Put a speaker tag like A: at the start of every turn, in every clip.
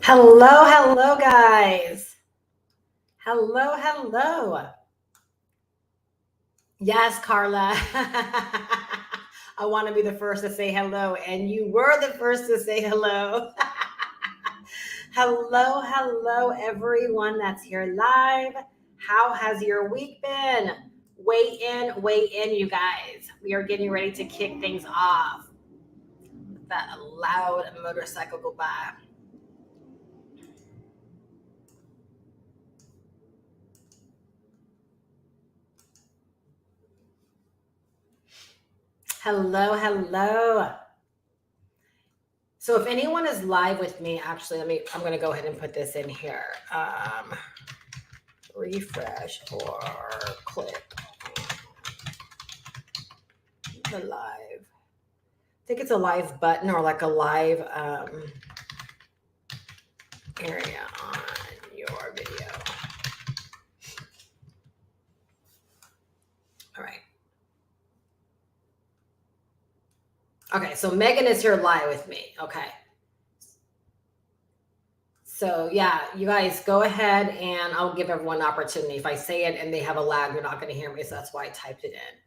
A: Hello, guys. Hello. Yes, Carla. I want to be the first to say hello, and you were the first to say hello. Hello, everyone that's here live. How has your week been? Weigh in, you guys. We are getting ready to kick things off. Let that loud motorcycle go by. Hello. So if anyone is live with me, actually, I'm going to go ahead and put this in here. Refresh or click the live. I think it's a live button or like a live area on your video. All right. Okay, so Megan is here live with me. Okay. So yeah, you guys go ahead and I'll give everyone an opportunity. If I say it and they have a lag, you're not going to hear me. So that's why I typed it in.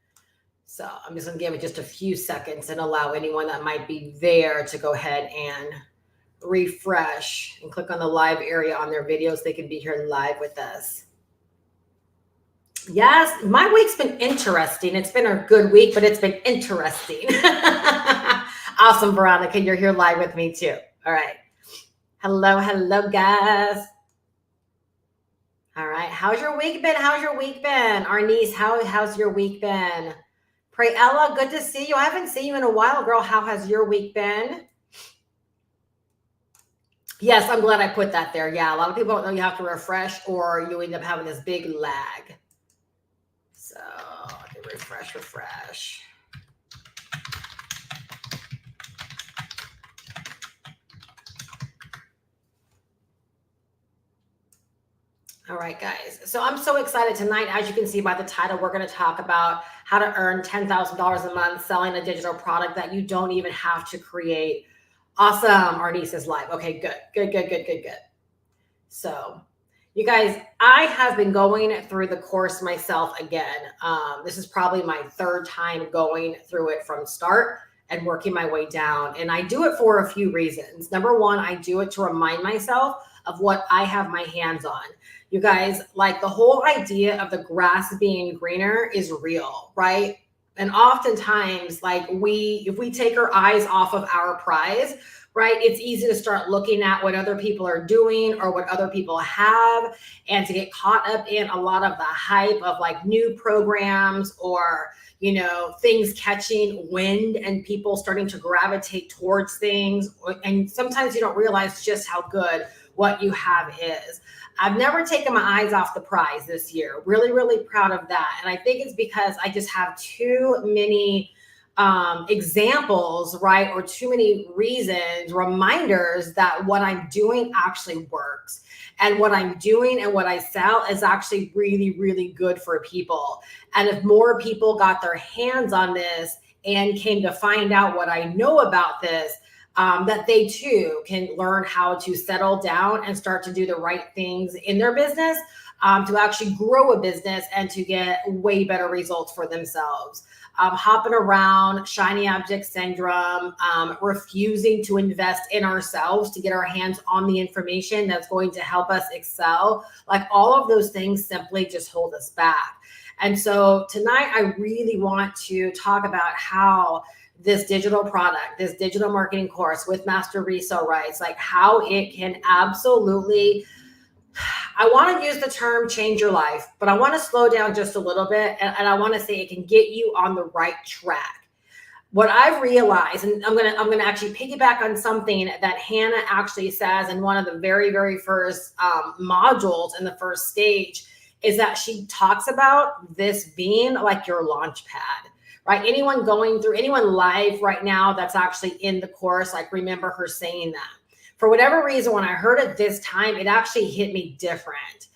A: So I'm just going to give it just a few seconds and allow anyone that might be there to go ahead and refresh and click on the live area on their videos. They can be here live with us. Yes, my week's been interesting. It's been a good week, but it's been interesting. Awesome, Veronica. You're here live with me too. All right. Hello, guys. All right. How's your week been? Arnice, how's your week been? Pray Ella, good to see you. I haven't seen you in a while, girl. How has your week been? Yes, I'm glad I put that there. Yeah, a lot of people don't know you have to refresh or you end up having this big lag. So I can refresh. All right, guys. So I'm so excited tonight. As you can see by the title, we're going to talk about how to earn $10,000 a month selling a digital product that you don't even have to create. Awesome. Arnice is live. Okay, good. So you guys, I have been going through the course myself again. This is probably my third time going through it from start and working my way down. And I do it for a few reasons. Number one, I do it to remind myself of what I have my hands on. You guys, like the whole idea of the grass being greener is real, right? And oftentimes, like if we take our eyes off of our prize, right, it's easy to start looking at what other people are doing or what other people have and to get caught up in a lot of the hype of like new programs or, you know, things catching wind and people starting to gravitate towards things. And sometimes you don't realize just how good what you have is. I've never taken my eyes off the prize this year. Really proud of that. And I think it's because I just have too many examples, right? Or too many reasons, reminders that what I'm doing actually works. And what I'm doing and what I sell is actually really good for people. And if more people got their hands on this and came to find out what I know about this, that they too can learn how to settle down and start to do the right things in their business, to actually grow a business and to get way better results for themselves. Hopping around, shiny object syndrome, refusing to invest in ourselves to get our hands on the information that's going to help us excel. Like all of those things simply just hold us back. And so tonight I really want to talk about how this digital product, this digital marketing course with Master Resale Rights, like how it can absolutely, I want to use the term change your life, but I want to slow down just a little bit. And I want to say it can get you on the right track. What I've realized, and I'm gonna actually piggyback on something that Hannah actually says in one of the very first modules in the first stage, is that she talks about this being like your launch pad. Right? Anyone live right now that's actually in the course, like remember her saying that. For whatever reason, when I heard it this time, it actually hit me different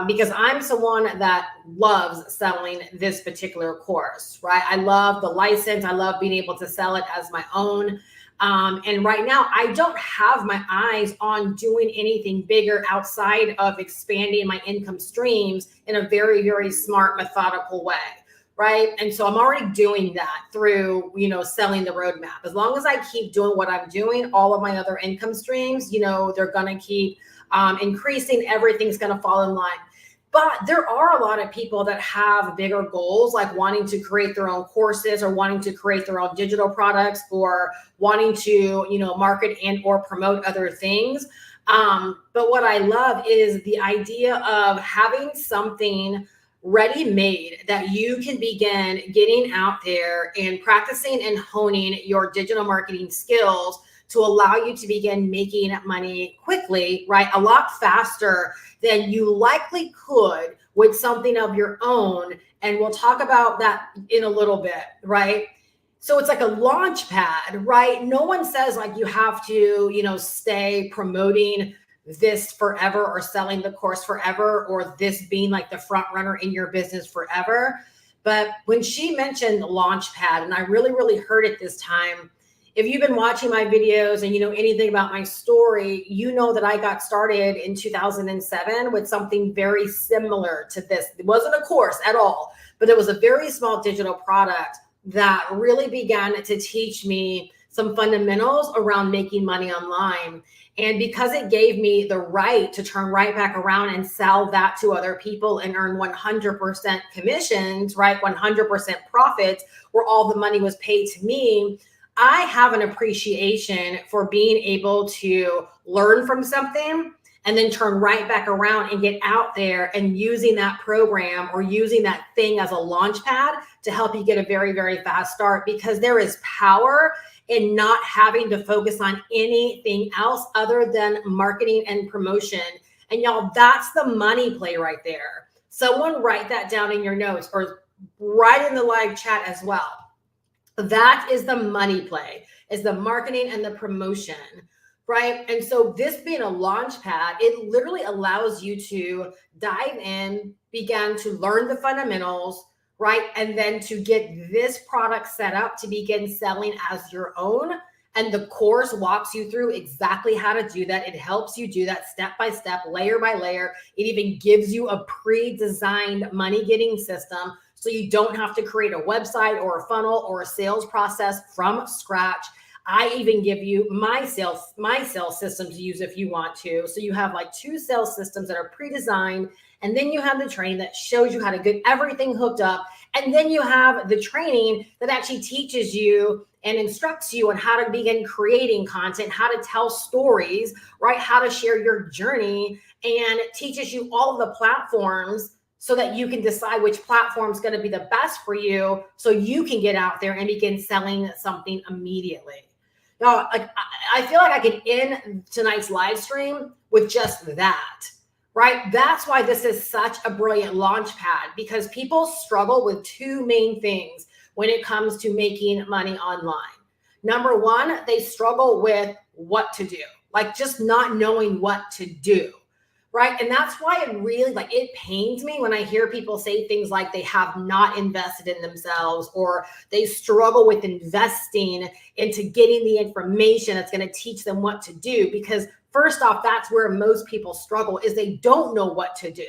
A: because I'm someone that loves selling this particular course, right? I love the license. I love being able to sell it as my own. And right now, I don't have my eyes on doing anything bigger outside of expanding my income streams in a very, very smart, methodical way. Right. And so I'm already doing that through, selling the roadmap. As long as I keep doing what I'm doing, all of my other income streams, they're going to keep increasing. Everything's going to fall in line. But there are a lot of people that have bigger goals, like wanting to create their own courses or wanting to create their own digital products or wanting to, market and or promote other things. But what I love is the idea of having something ready-made that you can begin getting out there and practicing and honing your digital marketing skills to allow you to begin making money quickly, right? A lot faster than you likely could with something of your own. And we'll talk about that in a little bit, right? So it's like a launch pad, right? No one says like you have to, stay promoting this forever or selling the course forever or this being like the front runner in your business forever. But when she mentioned launch pad, and I really, really heard it this time, if you've been watching my videos and you know anything about my story, you know that I got started in 2007 with something very similar to this. It wasn't a course at all, but it was a very small digital product that really began to teach me some fundamentals around making money online. And because it gave me the right to turn right back around and sell that to other people and earn 100% commissions, right? 100% profits, where all the money was paid to me, I have an appreciation for being able to learn from something and then turn right back around and get out there and using that program or using that thing as a launch pad to help you get a very, very fast start, because there is power in not having to focus on anything else other than marketing and promotion. And y'all, that's the money play right there. Someone write that down in your notes or write in the live chat as well. That is the money play, is the marketing and the promotion, right? And so this being a launch pad, it literally allows you to dive in, begin to learn the fundamentals, right? And then to get this product set up to begin selling as your own. And the course walks you through exactly how to do that. It helps you do that step by step, layer by layer. It even gives you a pre-designed money getting system, so you don't have to create a website or a funnel or a sales process from scratch. I even give you my sales system to use if you want to. So you have like 2 sales systems that are pre-designed, and then you have the training that shows you how to get everything hooked up. And then you have the training that actually teaches you and instructs you on how to begin creating content, how to tell stories, right? How to share your journey, and it teaches you all of the platforms so that you can decide which platform is going to be the best for you, so you can get out there and begin selling something immediately. Now, like, I feel like I could end tonight's live stream with just that, right? That's why this is such a brilliant launch pad, because people struggle with 2 main things when it comes to making money online. Number one, they struggle with what to do, like just not knowing what to do. Right. And that's why it really, like, it pains me when I hear people say things like they have not invested in themselves, or they struggle with investing into getting the information that's going to teach them what to do. Because first off, that's where most people struggle, is they don't know what to do.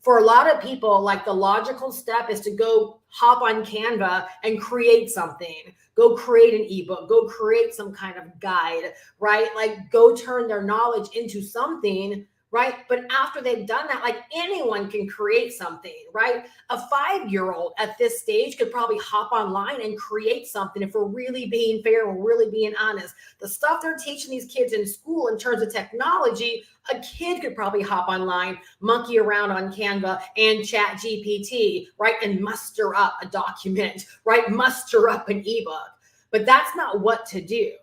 A: For a lot of people, like, the logical step is to go hop on Canva and create something, go create an ebook, go create some kind of guide, right? Like, go turn their knowledge into something. Right. But after they've done that, like, anyone can create something, right? A 5-year-old at this stage could probably hop online and create something. If we're really being fair, we're really being honest, the stuff they're teaching these kids in school in terms of technology, a kid could probably hop online, monkey around on Canva and Chat GPT, right? And muster up a document, right? Muster up an ebook. But that's not what to do.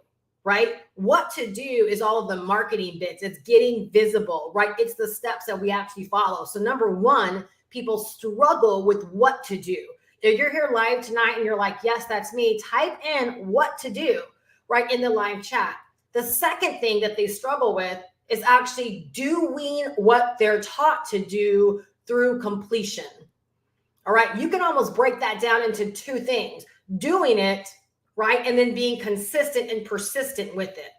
A: Right? What to do is all of the marketing bits. It's getting visible, right? It's the steps that we actually follow. So number one, people struggle with what to do. If you're here live tonight and you're like, yes, that's me, type in what to do, right, in the live chat. The second thing that they struggle with is actually doing what they're taught to do through completion. All right. You can almost break that down into 2 things: doing it right? And then being consistent and persistent with it,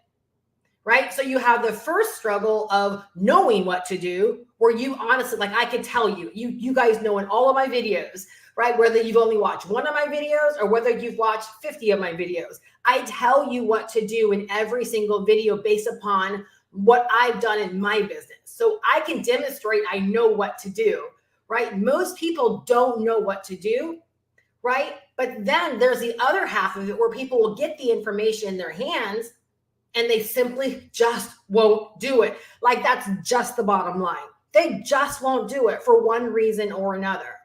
A: right? So you have the first struggle of knowing what to do, where you honestly, like I can tell you, you guys know in all of my videos, right? Whether you've only watched one of my videos or whether you've watched 50 of my videos, I tell you what to do in every single video based upon what I've done in my business. So I can demonstrate I know what to do, right? Most people don't know what to do, right? But then there's the other half of it where people will get the information in their hands and they simply just won't do it. Like that's just the bottom line. They just won't do it for one reason or another.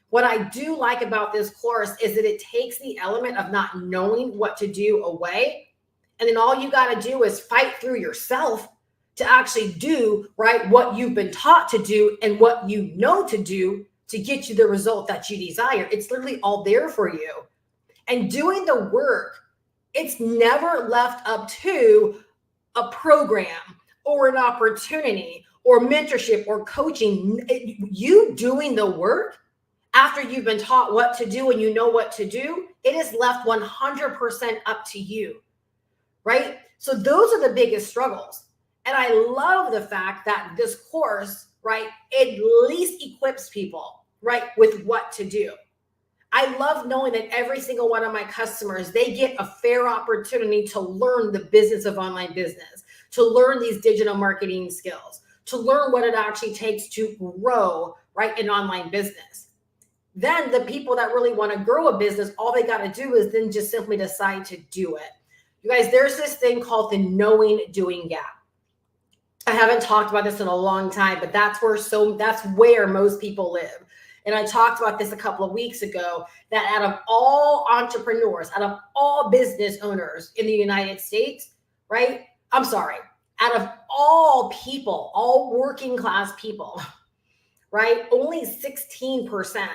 A: What I do like about this course is that it takes the element of not knowing what to do away. And then all you got to do is fight through yourself to actually do, right, what you've been taught to do and what you know to do to get you the result that you desire. It's literally all there for you. And doing the work, it's never left up to a program or an opportunity or mentorship or coaching. You doing the work after you've been taught what to do and you know what to do, it is left 100% up to you, right? So those are the biggest struggles. And I love the fact that this course, right, at least equips people, right, with what to do. I love knowing that every single one of my customers, they get a fair opportunity to learn the business of online business, to learn these digital marketing skills, to learn what it actually takes to grow, right, an online business. Then the people that really want to grow a business, all they got to do is then just simply decide to do it. You guys, there's this thing called the knowing doing gap. I haven't talked about this in a long time, but that's where most people live. And I talked about this a couple of weeks ago, that out of all entrepreneurs, out of all business owners in the United States, right? I'm sorry, out of all people, all working class people, right? Only 16%,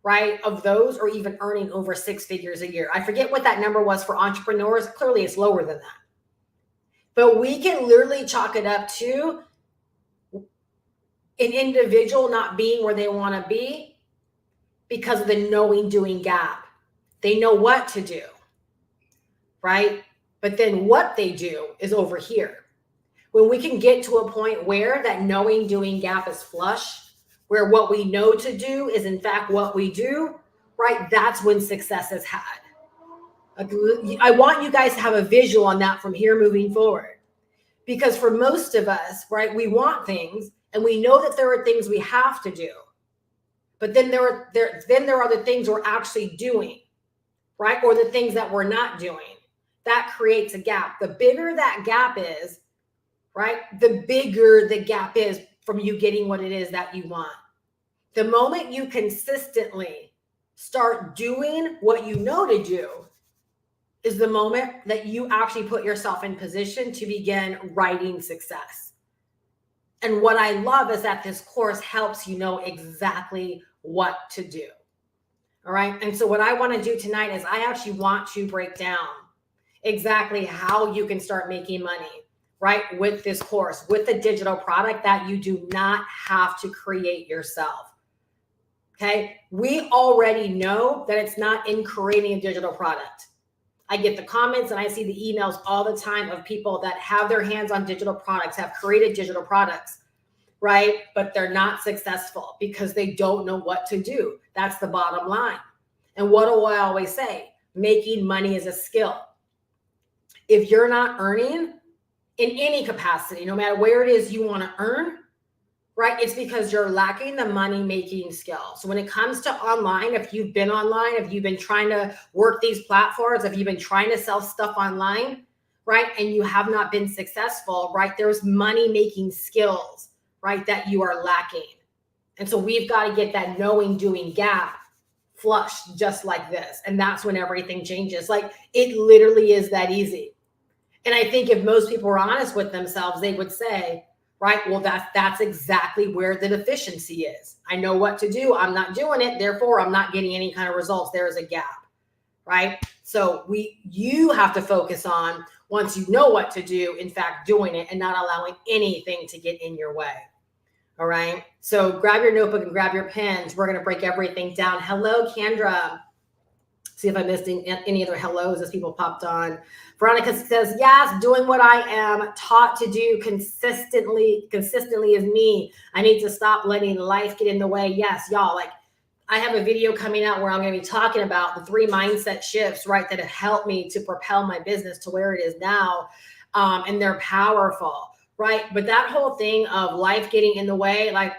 A: right, of those are even earning over 6 figures a year. I forget what that number was for entrepreneurs. Clearly it's lower than that. But we can literally chalk it up to an individual not being where they want to be because of the knowing doing gap. They know what to do, right? But then what they do is over here. When we can get to a point where that knowing doing gap is flush, where what we know to do is in fact what we do, right? That's when success is had. I want you guys to have a visual on that from here moving forward. Because for most of us, right, we want things and we know that there are things we have to do. But then there are the things we're actually doing, right? Or the things that we're not doing. That creates a gap. The bigger that gap is, right, the bigger the gap is from you getting what it is that you want. The moment you consistently start doing what you know to do is the moment that you actually put yourself in position to begin writing success. And what I love is that this course helps you know exactly what to do. All right. And so what I want to do tonight is I actually want to break down exactly how you can start making money, right, with this course, with a digital product that you do not have to create yourself. Okay. We already know that it's not in creating a digital product. I get the comments and I see the emails all the time of people that have their hands on digital products, have created digital products, right? But they're not successful because they don't know what to do. That's the bottom line. And what do I always say? Making money is a skill. If you're not earning in any capacity, no matter where it is you want to earn, right? It's because you're lacking the money making skill. So when it comes to online, if you've been online, if you've been trying to work these platforms, if you've been trying to sell stuff online, right? And you have not been successful, right? There's money making skills, right? That you are lacking. And so we've got to get that knowing doing gap flushed just like this. And that's when everything changes. Like it literally is that easy. And I think if most people were honest with themselves, they would say, right, well, that's exactly where the deficiency is. I know what to do. I'm not doing it. Therefore, I'm not getting any kind of results. There is a gap, right? So you have to focus on, once you know what to do, in fact, doing it and not allowing anything to get in your way. All right. So grab your notebook and grab your pens. We're going to break everything down. Hello, Kendra. See if I missed any other hellos as people popped on. Veronica says, yes, doing what I am taught to do consistently is me. I need to stop letting life get in the way. Yes, y'all, like I have a video coming out where I'm going to be talking about the 3 mindset shifts, right, that have helped me to propel my business to where it is now. And they're powerful, right? But that whole thing of life getting in the way, like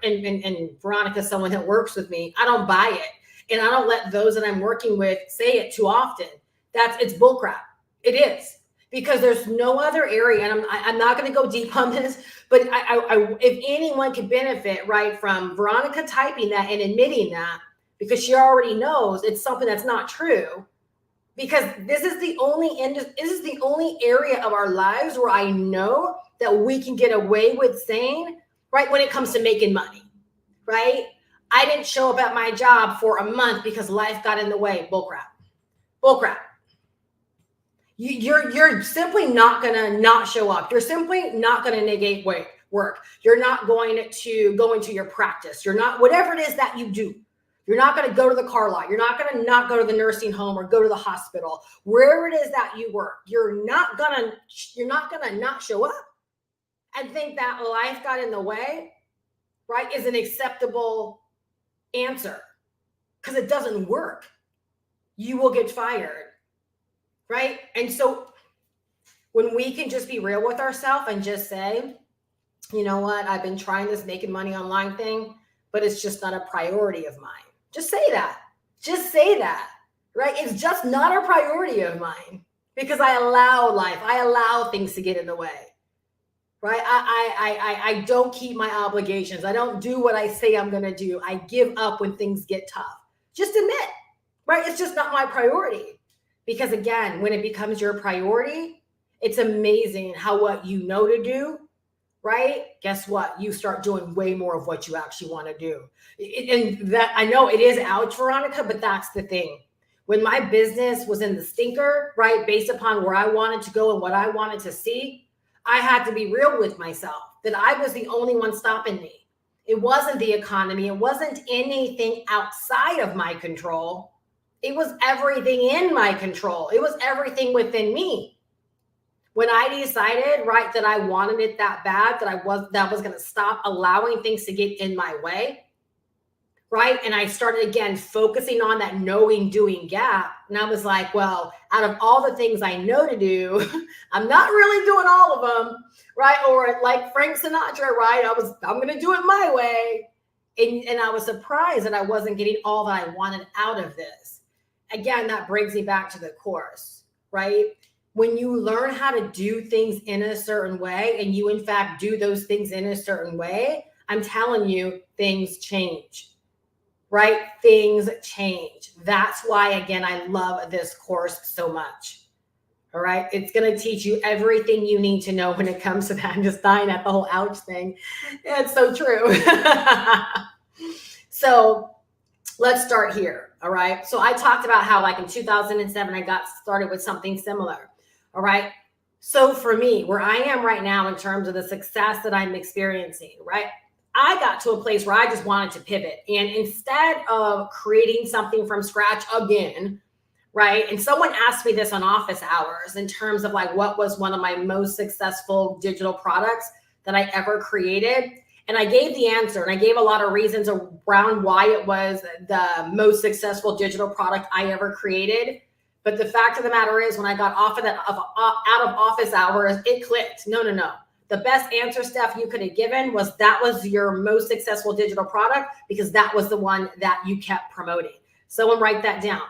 A: and Veronica's someone that works with me, I don't buy it. And I don't let those that I'm working with say it too often. It's bullcrap. It is, because there's no other area, and I'm not going to go deep on this, but if anyone could benefit, right, from Veronica typing that and admitting that, because she already knows it's something that's not true, because this is the only area of our lives where I know that we can get away with saying, right, when it comes to making money, right? I didn't show up at my job for a month because life got in the way. Bullcrap. You're simply not gonna not show up. You're simply not gonna negate work. You're not going to go into your practice. You're not, whatever it is that you do. You're not gonna go to the car lot. You're not gonna not go to the nursing home or go to the hospital. Wherever it is that you work, you're not gonna not show up and think that life got in the way, right, is an acceptable answer, because it doesn't work. You will get fired, right? And so when we can just be real with ourselves and just say, you know what, I've been trying this making money online thing, but it's just not a priority of mine. Just say that. Just say that, right? It's just not a priority of mine, because I allow things to get in the way. Right? I don't keep my obligations. I don't do what I say I'm going to do. I give up when things get tough. Just admit, right? It's just not my priority. Because again, when it becomes your priority, it's amazing how what you know to do, right? Guess what? You start doing way more of what you actually want to do. And that, I know it is ouch, Veronica, but that's the thing. When my business was in the stinker, right, based upon where I wanted to go and what I wanted to see, I had to be real with myself that I was the only one stopping me. It wasn't the economy. It wasn't anything outside of my control. It was everything in my control. It was everything within me. When I decided, right, that I wanted it that bad, that I was going to stop allowing things to get in my way, right? And I started again focusing on that knowing doing gap. And I was like, well, out of all the things I know to do, I'm not really doing all of them, right? Or like Frank Sinatra, right? I'm going to do it my way. And I was surprised that I wasn't getting all that I wanted out of this. Again, that brings me back to the course, right? When you learn how to do things in a certain way, and you in fact do those things in a certain way, I'm telling you, things change. Right? Things change. That's why, again, I love this course so much. All right. It's going to teach you everything you need to know when it comes to that. I'm just dying at the whole ouch thing. It's so true. So let's start here. All right. So I talked about how, like in 2007, I got started with something similar. All right. So for me, where I am right now in terms of the success that I'm experiencing, right, I got to a place where I just wanted to pivot. And instead of creating something from scratch again, right? And someone asked me this on office hours in terms of like, what was one of my most successful digital products that I ever created? And I gave the answer, and I gave a lot of reasons around why it was the most successful digital product I ever created. But the fact of the matter is, when I got off of that out of office hours, it clicked. No. The best answer, Steph, you could have given was that was your most successful digital product, because that was the one that you kept promoting. Someone write that down.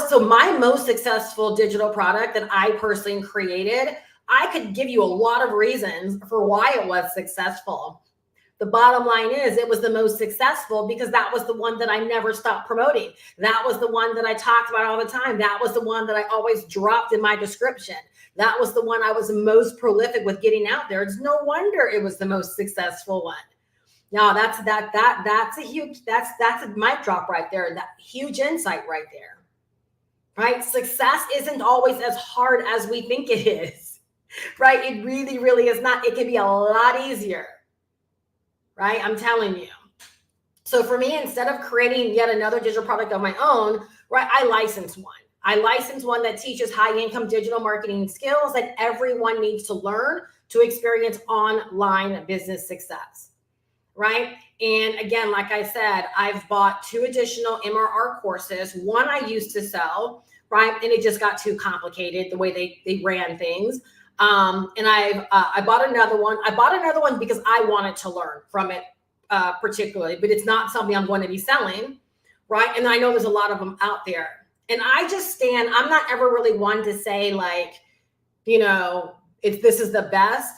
A: So my most successful digital product that I personally created, I could give you a lot of reasons for why it was successful. The bottom line is it was the most successful because that was the one that I never stopped promoting. That was the one that I talked about all the time. That was the one that I always dropped in my description. That was the one I was most prolific with getting out there. It's no wonder it was the most successful one. Now that's a mic drop right there. That huge insight right there. Right? Success isn't always as hard as we think it is. Right? It really, really is not. It can be a lot easier. Right? I'm telling you. So for me, instead of creating yet another digital product of my own, right, I license one. I license one that teaches high income digital marketing skills that everyone needs to learn to experience online business success, right? And again, like I said, I've bought 2 additional MRR courses. One I used to sell, right? And it just got too complicated the way they ran things. And I bought another one. I bought another one because I wanted to learn from it particularly, but it's not something I'm going to be selling, right? And I know there's a lot of them out there. And I just stand, I'm not ever really one to say like, you know, if this is the best.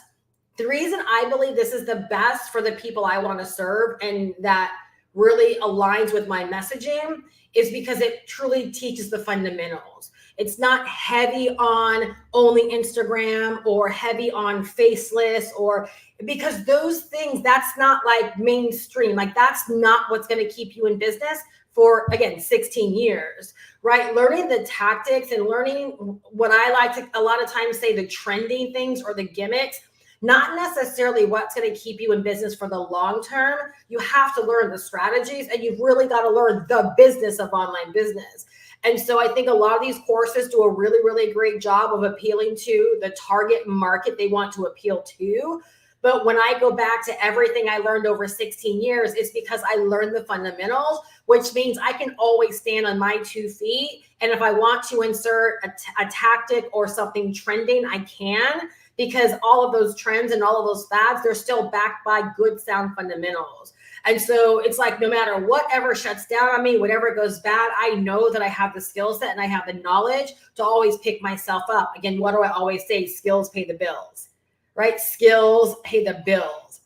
A: The reason I believe this is the best for the people I want to serve and that really aligns with my messaging is because it truly teaches the fundamentals. It's not heavy on only Instagram or heavy on faceless, or because those things, that's not like mainstream. Like that's not what's going to keep you in business for, again, 16 years, right? Learning the tactics and learning what I like to a lot of times say the trending things or the gimmicks, not necessarily what's going to keep you in business for the long term. You have to learn the strategies and you've really got to learn the business of online business. And so I think a lot of these courses do a really, really great job of appealing to the target market they want to appeal to. But when I go back to everything I learned over 16 years, it's because I learned the fundamentals, which means I can always stand on my 2 feet. And if I want to insert a tactic or something trending, I can, because all of those trends and all of those fads, they're still backed by good sound fundamentals. And so it's like, no matter whatever shuts down on me, whatever goes bad, I know that I have the skill set and I have the knowledge to always pick myself up. Again, what do I always say? Skills pay the bills, right? Skills pay the bills.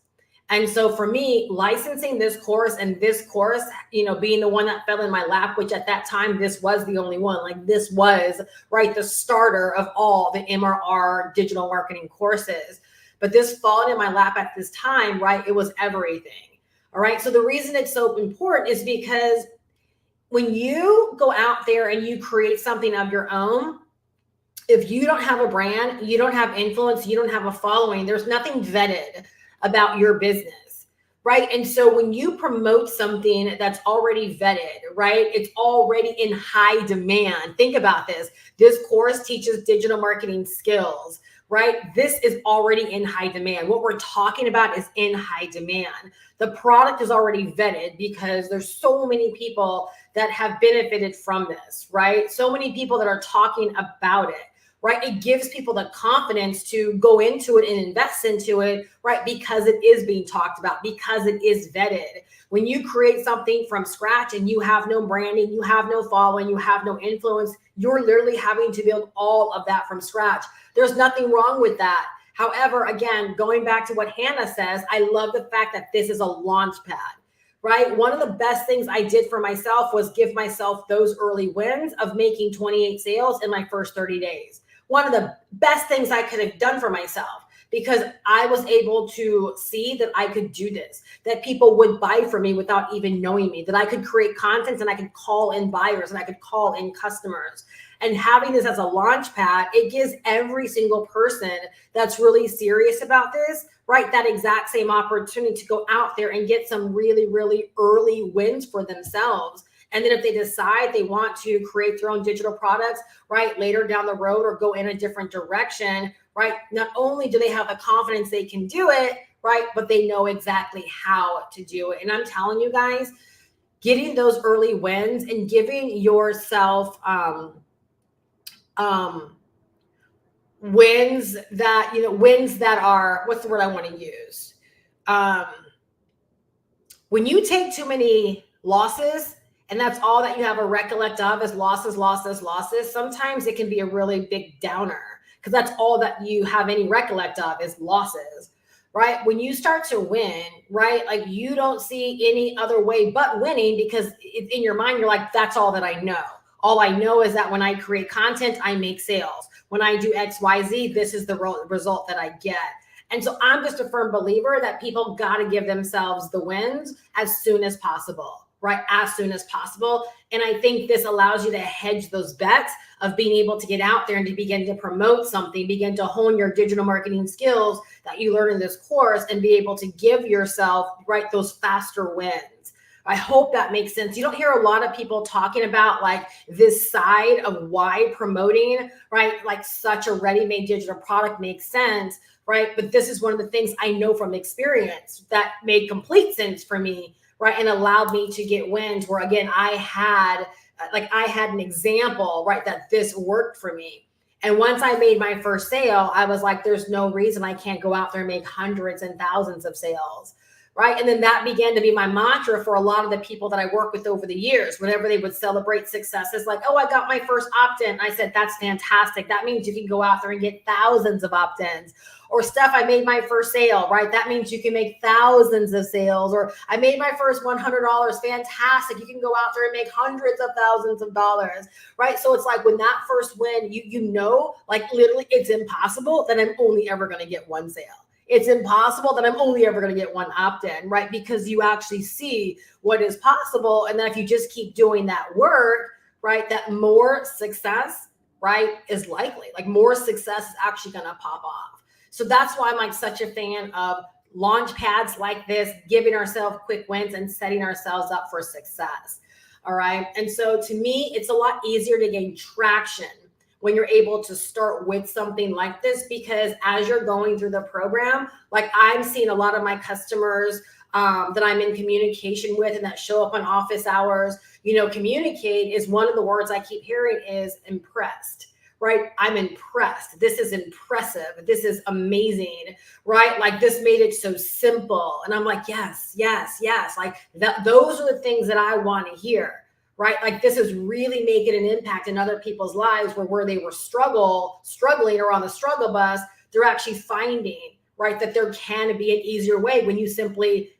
A: And so for me, licensing this course and this course, you know, being the one that fell in my lap, which at that time, this was the only one, like this was, right, the starter of all the MRR digital marketing courses. But this fallen in my lap at this time, right, it was everything. All right. So the reason it's so important is because when you go out there and you create something of your own, if you don't have a brand, you don't have influence, you don't have a following, there's nothing vetted about your business, right? And so when you promote something that's already vetted, right, it's already in high demand. Think about this. This course teaches digital marketing skills, right? This is already in high demand. What we're talking about is in high demand. The product is already vetted because there's so many people that have benefited from this, right? So many people that are talking about it, right? It gives people the confidence to go into it and invest into it, right? Because it is being talked about, because it is vetted. When you create something from scratch and you have no branding, you have no following, you have no influence, you're literally having to build all of that from scratch. There's nothing wrong with that. However, again, going back to what Hannah says, I love the fact that this is a launch pad, right? One of the best things I did for myself was give myself those early wins of making 28 sales in my first 30 days. One of the best things I could have done for myself, because I was able to see that I could do this, that people would buy from me without even knowing me, that I could create content and I could call in buyers and I could call in customers. And having this as a launch pad, it gives every single person that's really serious about this, right, that exact same opportunity to go out there and get some really, really early wins for themselves. And then if they decide they want to create their own digital products, right, later down the road or go in a different direction, right, not only do they have the confidence they can do it, right, but they know exactly how to do it. And I'm telling you guys, getting those early wins and giving yourself wins that are, what's the word I want to use? When you take too many losses, and that's all that you have a recollect of is losses, losses, losses, sometimes it can be a really big downer because that's all that you have any recollect of is losses, right? When you start to win, right, like you don't see any other way but winning, because in your mind, you're like, that's all that I know. All I know is that when I create content, I make sales. When I do X, Y, Z, this is the result that I get. And so I'm just a firm believer that people got to give themselves the wins as soon as possible, right? As soon as possible. And I think this allows you to hedge those bets of being able to get out there and to begin to promote something, begin to hone your digital marketing skills that you learn in this course and be able to give yourself, right, those faster wins. I hope that makes sense. You don't hear a lot of people talking about like this side of why promoting, right, like such a ready-made digital product makes sense, right? But this is one of the things I know from experience that made complete sense for me, right? And allowed me to get wins where, again, I had an example, right, that this worked for me. And once I made my first sale, I was like, there's no reason I can't go out there and make hundreds and thousands of sales, right? And then that began to be my mantra for a lot of the people that I work with over the years. Whenever they would celebrate successes, like, oh, I got my first opt-in. I said, that's fantastic. That means you can go out there and get thousands of opt-ins. Or Steph, I made my first sale, right? That means you can make thousands of sales. Or I made my first $100. Fantastic. You can go out there and make hundreds of thousands of dollars, right? So it's like when that first win, you know, like literally it's impossible that I'm only ever going to get one sale. It's impossible that I'm only ever going to get one opt-in, right? Because you actually see what is possible. And then if you just keep doing that work, right, that more success, right, is likely. Like more success is actually going to pop off. So that's why I'm like such a fan of launch pads like this, giving ourselves quick wins and setting ourselves up for success. All right. And so to me, it's a lot easier to gain traction when you're able to start with something like this, because as you're going through the program, like I'm seeing a lot of my customers that I'm in communication with and that show up on office hours, you know, communicate is one of the words I keep hearing is impressed. Right? I'm impressed. This is impressive. This is amazing, right? Like this made it so simple. And I'm like, yes, yes, yes. Like that, those are the things that I want to hear, right? Like this is really making an impact in other people's lives where they were struggling or on the struggle bus, they're actually finding, right, that there can be an easier way when you simply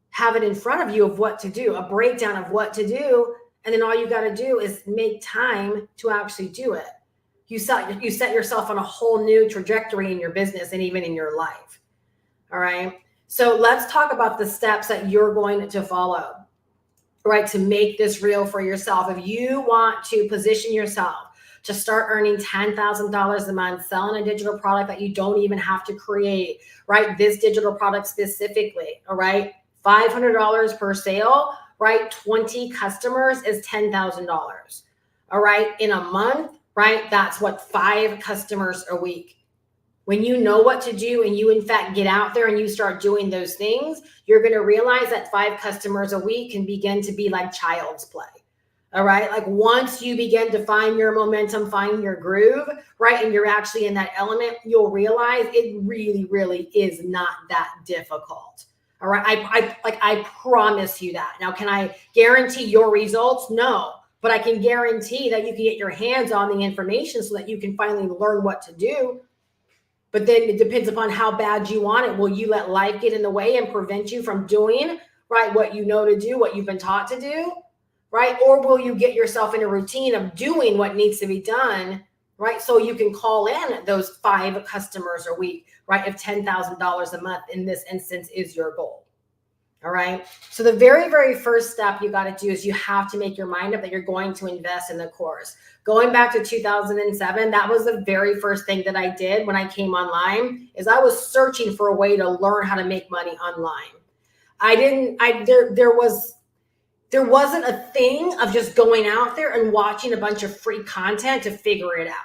A: have it in front of you of what to do, a breakdown of what to do. And then all you got to do is make time to actually do it. You set yourself on a whole new trajectory in your business and even in your life. All right. So let's talk about the steps that you're going to follow, right, to make this real for yourself. If you want to position yourself to start earning $10,000 a month, selling a digital product that you don't even have to create, right? This digital product specifically, all right? $500 per sale, right? 20 customers is $10,000. All right. In a month, right? That's what 5 customers a week. When you know what to do and you in fact get out there and you start doing those things, you're going to realize that 5 customers a week can begin to be like child's play. All right. Like once you begin to find your momentum, find your groove, right? And you're actually in that element, you'll realize it really, really is not that difficult. All right. I promise you that. Now, can I guarantee your results? No. But I can guarantee that you can get your hands on the information so that you can finally learn what to do. But then it depends upon how bad you want it. Will you let life get in the way and prevent you from doing, right, what you know to do, what you've been taught to do, right? Or will you get yourself in a routine of doing what needs to be done, right? So you can call in those 5 customers a week, right? If $10,000 a month in this instance is your goal. All right. So the very, very first step you got to do is you have to make your mind up that you're going to invest in the course. Going back to 2007, that was the very first thing that I did when I came online is I was searching for a way to learn how to make money online. There wasn't a thing of just going out there and watching a bunch of free content to figure it out.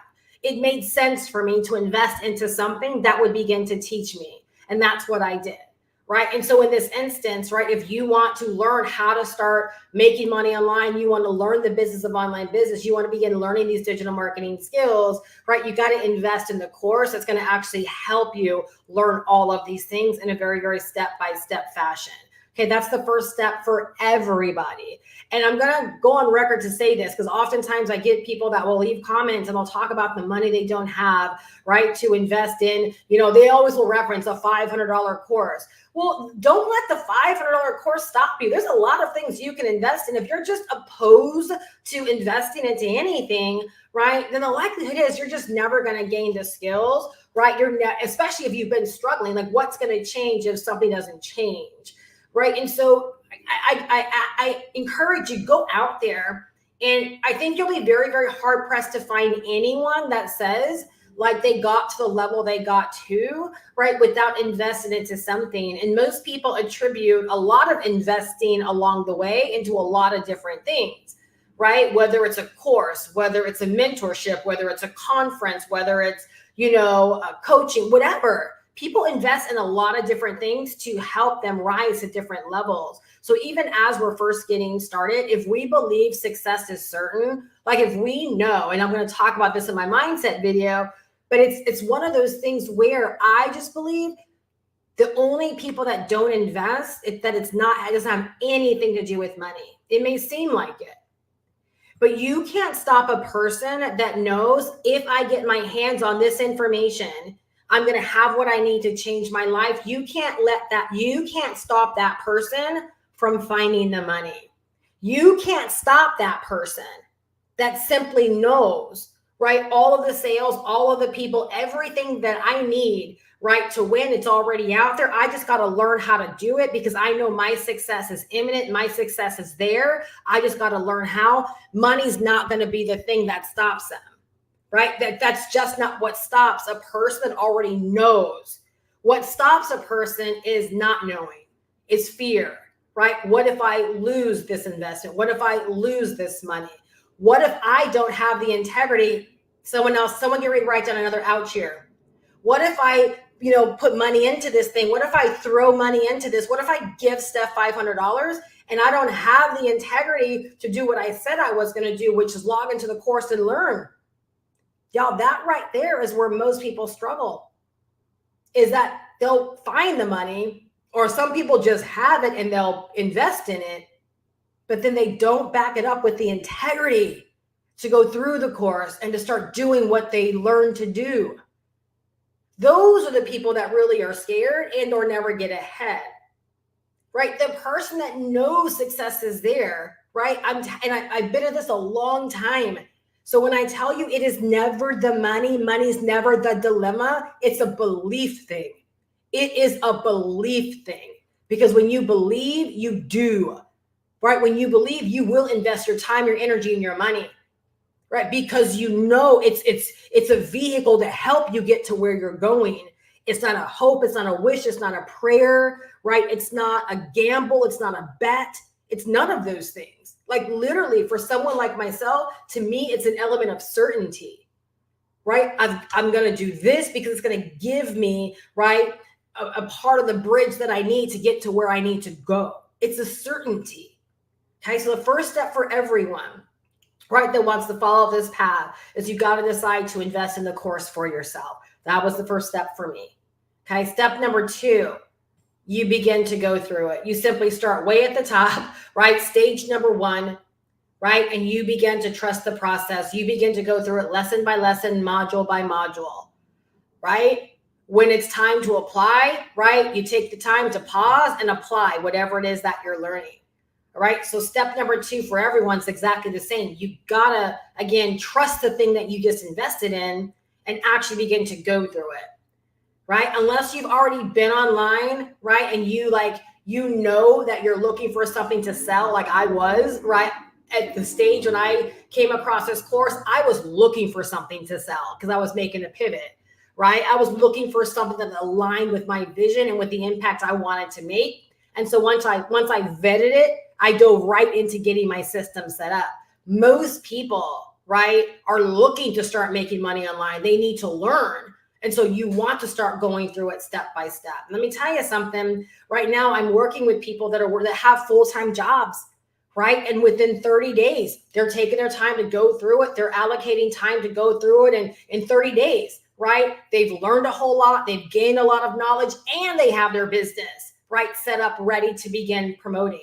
A: It made sense for me to invest into something that would begin to teach me. And that's what I did. Right. And so in this instance, right, if you want to learn how to start making money online, you want to learn the business of online business, you want to begin learning these digital marketing skills, right, you got to invest in the course that's going to actually help you learn all of these things in a very, very step-by-step fashion. Okay, that's the first step for everybody. And I'm going to go on record to say this because oftentimes I get people that will leave comments and they'll talk about the money they don't have, right, to invest in. You know, they always will reference a $500 course. Well, don't let the $500 course stop you. There's a lot of things you can invest in. If you're just opposed to investing into anything, right, then the likelihood is you're just never going to gain the skills, right? Especially if you've been struggling, like what's going to change if something doesn't change, right? And so I encourage you, go out there. And I think you'll be very, very hard pressed to find anyone that says like they got to the level they got to, right, without investing into something. And most people attribute a lot of investing along the way into a lot of different things, right? Whether it's a course, whether it's a mentorship, whether it's a conference, whether it's, coaching, whatever. People invest in a lot of different things to help them rise to different levels. So even as we're first getting started, if we believe success is certain, like if we know, and I'm going to talk about this in my mindset video, but it's one of those things where I just believe the only people that don't invest, it doesn't have anything to do with money. It may seem like it, but you can't stop a person that knows, if I get my hands on this information, I'm going to have what I need to change my life. You can't stop that person from finding the money. You can't stop that person that simply knows, right? All of the sales, all of the people, everything that I need, right, to win, it's already out there. I just got to learn how to do it because I know my success is imminent. My success is there. I just got to learn how. Money's not going to be the thing that stops them, right? That's just not what stops a person that already knows. What stops a person is not knowing. It's fear, right? What if I lose this investment? What if I lose this money? What if I don't have the integrity? Someone get ready to write down another ouch here. What if I, put money into this thing? What if I throw money into this? What if I give Steph $500 and I don't have the integrity to do what I said I was going to do, which is log into the course and learn? Y'all, that right there is where most people struggle, is that they'll find the money, or some people just have it and they'll invest in it, but then they don't back it up with the integrity to go through the course and to start doing what they learned to do. Those are the people that really are scared and or never get ahead, right? The person that knows success is there, right? I've been at this a long time. So when I tell you it is never the money, money's never the dilemma, it's a belief thing. It is a belief thing, because when you believe, you do, right? When you believe, you will invest your time, your energy, and your money, right? Because it's a vehicle to help you get to where you're going. It's not a hope. It's not a wish. It's not a prayer, right? It's not a gamble. It's not a bet. It's none of those things. Like literally for someone like myself, to me, it's an element of certainty, right? I'm going to do this because it's going to give me, right, a part of the bridge that I need to get to where I need to go. It's a certainty. Okay. So the first step for everyone, right, that wants to follow this path is you got to decide to invest in the course for yourself. That was the first step for me. Okay. Step number 2, you begin to go through it. You simply start way at the top, right? Stage number 1, right? And you begin to trust the process. You begin to go through it lesson by lesson, module by module, right? When it's time to apply, right? You take the time to pause and apply whatever it is that you're learning. All right. So step number 2 for everyone's exactly the same. You gotta, again, trust the thing that you just invested in and actually begin to go through it. Right. Unless you've already been online, right? And you know that you're looking for something to sell, like I was, right? At the stage when I came across this course, I was looking for something to sell because I was making a pivot, right? I was looking for something that aligned with my vision and with the impact I wanted to make. And so once I vetted it, I dove right into getting my system set up. Most people, right, are looking to start making money online. They need to learn. And so you want to start going through it step by step. Let me tell you something. Right now, I'm working with people that have full-time jobs, right? And within 30 days, they're taking their time to go through it. They're allocating time to go through it. And in 30 days, right, they've learned a whole lot. They've gained a lot of knowledge, and they have their business, right, set up, ready to begin promoting.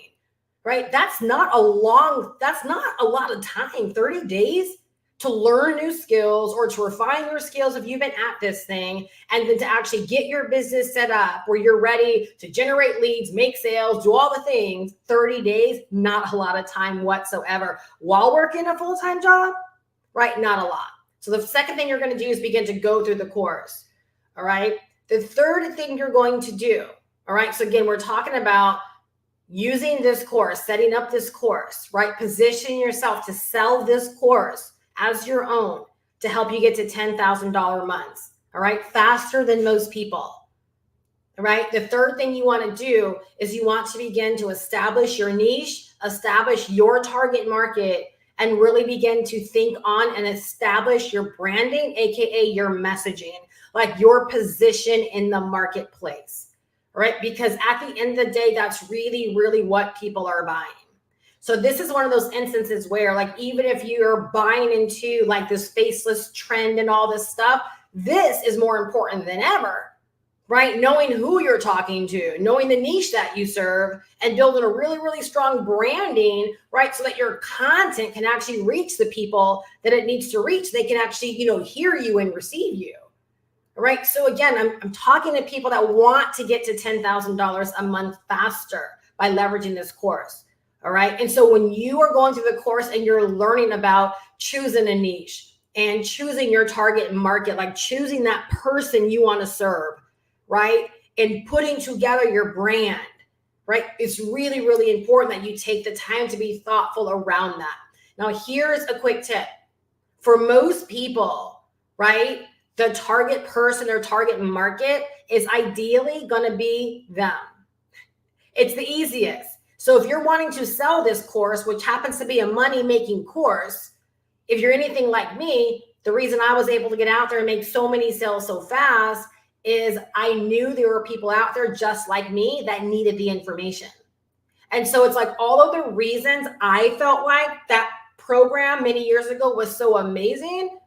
A: Right? That's not a lot of time, 30 days to learn new skills or to refine your skills if you've been at this thing, and then to actually get your business set up where you're ready to generate leads, make sales, do all the things. 30 days, not a lot of time whatsoever. While working a full-time job, right? Not a lot. So the second thing you're going to do is begin to go through the course. All right. The third thing you're going to do. All right. So again, we're talking about using this course, setting up this course, right? Position yourself to sell this course as your own. to help you get to $10,000 months. All right. Faster than most people. All right. The third thing you want to do is you want to begin to establish your niche, establish your target market, and really begin to think on and establish your branding, AKA your messaging, like your position in the marketplace. All right. Because at the end of the day, that's really, really what people are buying. So this is one of those instances where, like, even if you're buying into like this faceless trend and all this stuff, this is more important than ever, right? Knowing who you're talking to, knowing the niche that you serve, and building a really, really strong branding, right? So that your content can actually reach the people that it needs to reach. They can actually, hear you and receive you. All right. So again, I'm talking to people that want to get to $10,000 a month faster by leveraging this course. All right. And so when you are going through the course and you're learning about choosing a niche and choosing your target market, like choosing that person you want to serve, right? And putting together your brand, right? It's really, really important that you take the time to be thoughtful around that. Now, here's a quick tip. For most people, right, the target person or target market is ideally going to be them. It's the easiest. So if you're wanting to sell this course, which happens to be a money-making course, if you're anything like me, the reason I was able to get out there and make so many sales so fast is I knew there were people out there just like me that needed the information. And so it's like all of the reasons I felt like that program many years ago was so amazing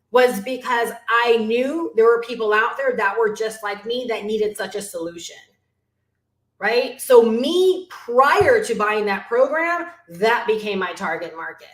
A: was because I knew there were people out there that were just like me that needed such a solution. Right? So me, prior to buying that program, that became my target market.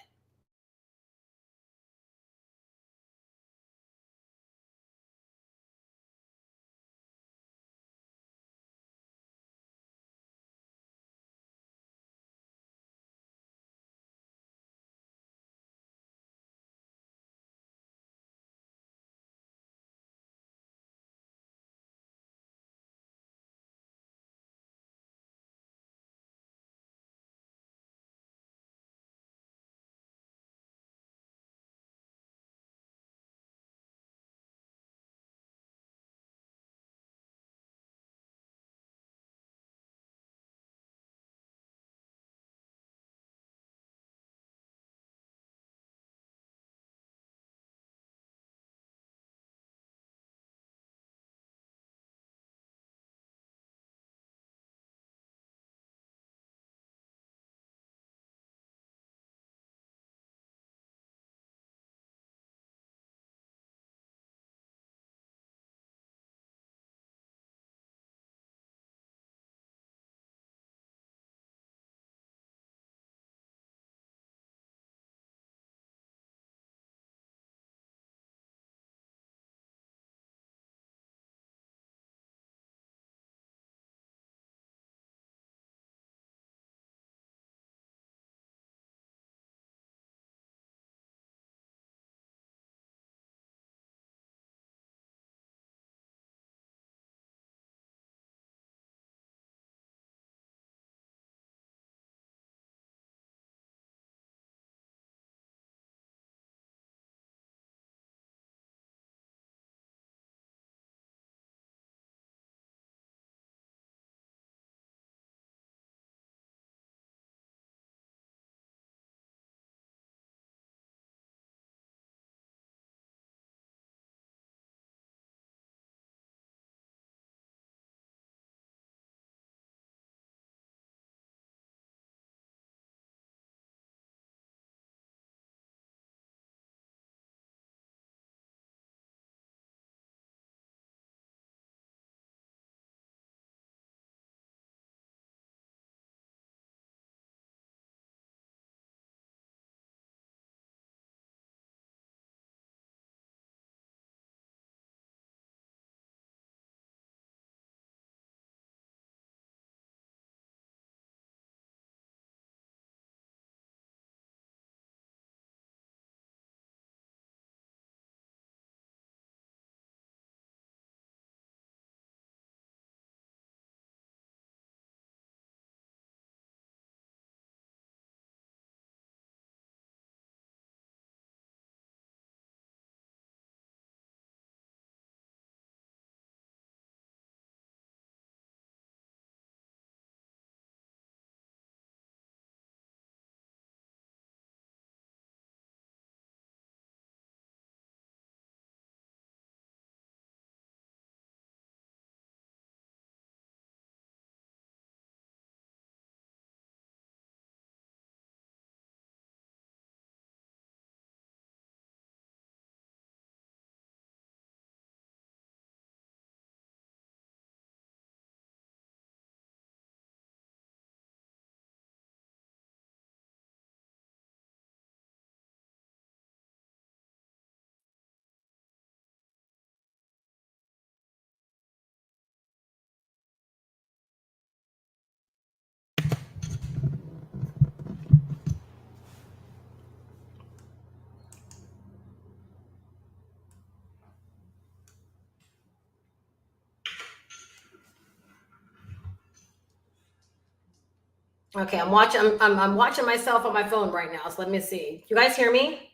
A: Okay, I'm watching myself on my phone right now. So let me see. You guys hear me?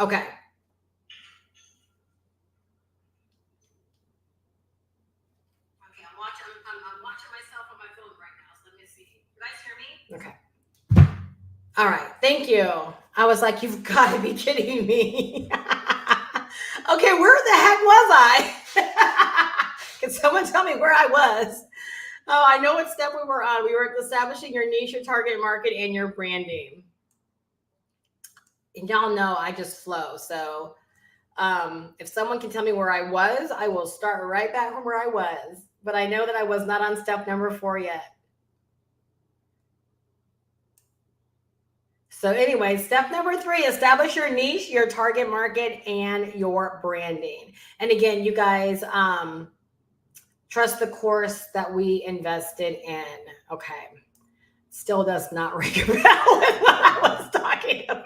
A: Okay. Okay, I'm watching myself on my phone right now. So let me see. You guys hear me? Okay. All right. Thank you. I was like, you've got to be kidding me. Okay, where the heck was I? Can someone tell me where I was? Oh, I know what step we were on. We were establishing your niche, your target market, and your branding. And y'all know I just flow. So if someone can tell me where I was, I will start right back from where I was. But I know that I was not on step number 4 yet. So anyway, step number 3, establish your niche, your target market, and your branding. And again, you guys, trust the course that we invested in. Okay. Still does not ring a bell with what I was talking about.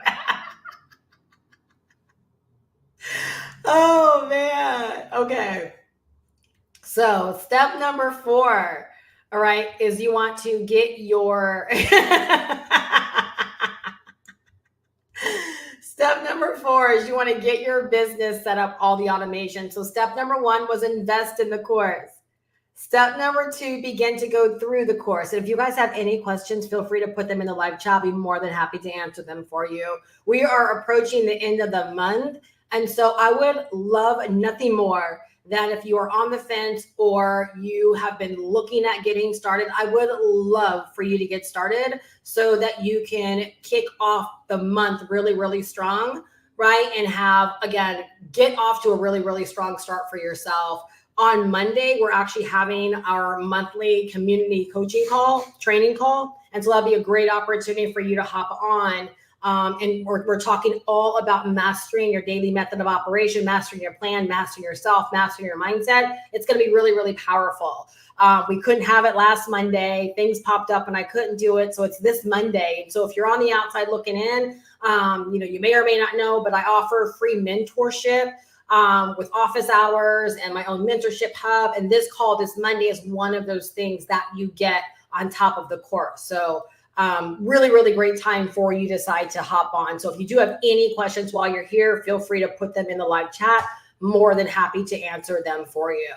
A: Oh man. Okay. So step number 4, all right, is you want to get your step number 4 is you want to get your business set up, all the automation. So step number 1 was invest in the course. Step number 2, begin to go through the course. And if you guys have any questions, feel free to put them in the live chat. I'll be more than happy to answer them for you. We are approaching the end of the month. And so I would love nothing more than if you are on the fence or you have been looking at getting started, I would love for you to get started so that you can kick off the month really, really strong, right? And have, again, get off to a really, really strong start for yourself. On Monday, we're actually having our monthly community coaching call, training call. And so that'll be a great opportunity for you to hop on. And we're talking all about mastering your daily method of operation, mastering your plan, mastering yourself, mastering your mindset. It's going to be really, really powerful. We couldn't have it last Monday. Things popped up and I couldn't do it. So it's this Monday. So if you're on the outside looking in, you may or may not know, but I offer free mentorship with office hours and my own mentorship hub. And this call this Monday is one of those things that you get on top of the course. So really, really great time for you to decide to hop on. So if you do have any questions while you're here, feel free to put them in the live chat. More than happy to answer them for you.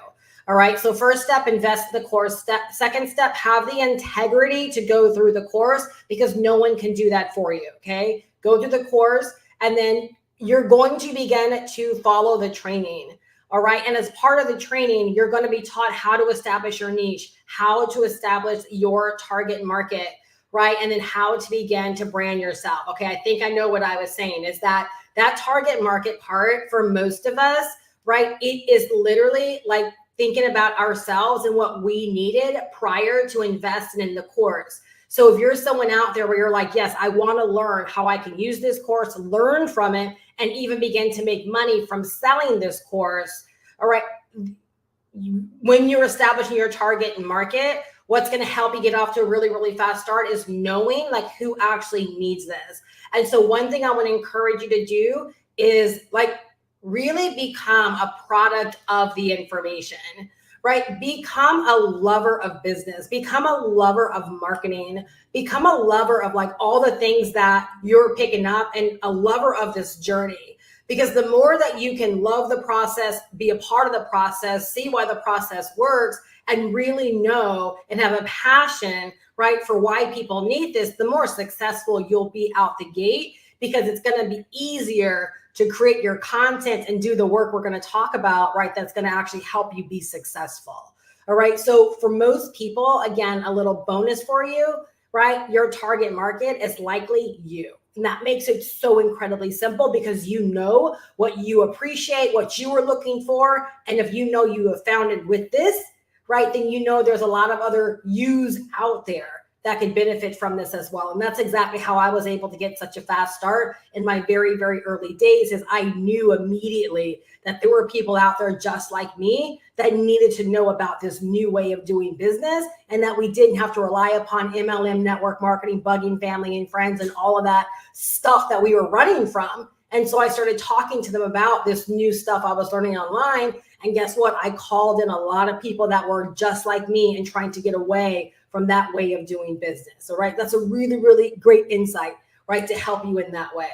A: All right. So first step, invest in the course. Second step, have the integrity to go through the course because no one can do that for you. Okay. Go through the course and then you're going to begin to follow the training. All right. And as part of the training, you're going to be taught how to establish your niche, how to establish your target market, right? And then how to begin to brand yourself. Okay. I think I know what I was saying is that target market part for most of us, right? It is literally like thinking about ourselves and what we needed prior to investing in the course. So if you're someone out there where you're like, yes, I want to learn how I can use this course, learn from it, and even begin to make money from selling this course. All right. When you're establishing your target market, what's going to help you get off to a really, really fast start is knowing like who actually needs this. And so one thing I want to encourage you to do is like really become a product of the information, right? Become a lover of business, become a lover of marketing, become a lover of like all the things that you're picking up and a lover of this journey. Because the more that you can love the process, be a part of the process, see why the process works, and really know and have a passion, right, for why people need this, the more successful you'll be out the gate because it's going to be easier to create your content and do the work we're going to talk about, right, that's going to actually help you be successful. All right. So for most people, again, a little bonus for you, right, your target market is likely you. And that makes it so incredibly simple because you know what you appreciate, what you are looking for. And if you know you have found it with this, right, then you know there's a lot of other yous out there that could benefit from this as well. And that's exactly how I was able to get such a fast start in my very, very early days, is I knew immediately that there were people out there just like me that needed to know about this new way of doing business and that we didn't have to rely upon MLM, network marketing, bugging family and friends and all of that stuff that we were running from. And so I started talking to them about this new stuff I was learning online. And guess what? I called in a lot of people that were just like me and trying to get away from that way of doing business. All right. That's a really, really great insight, right, to help you in that way.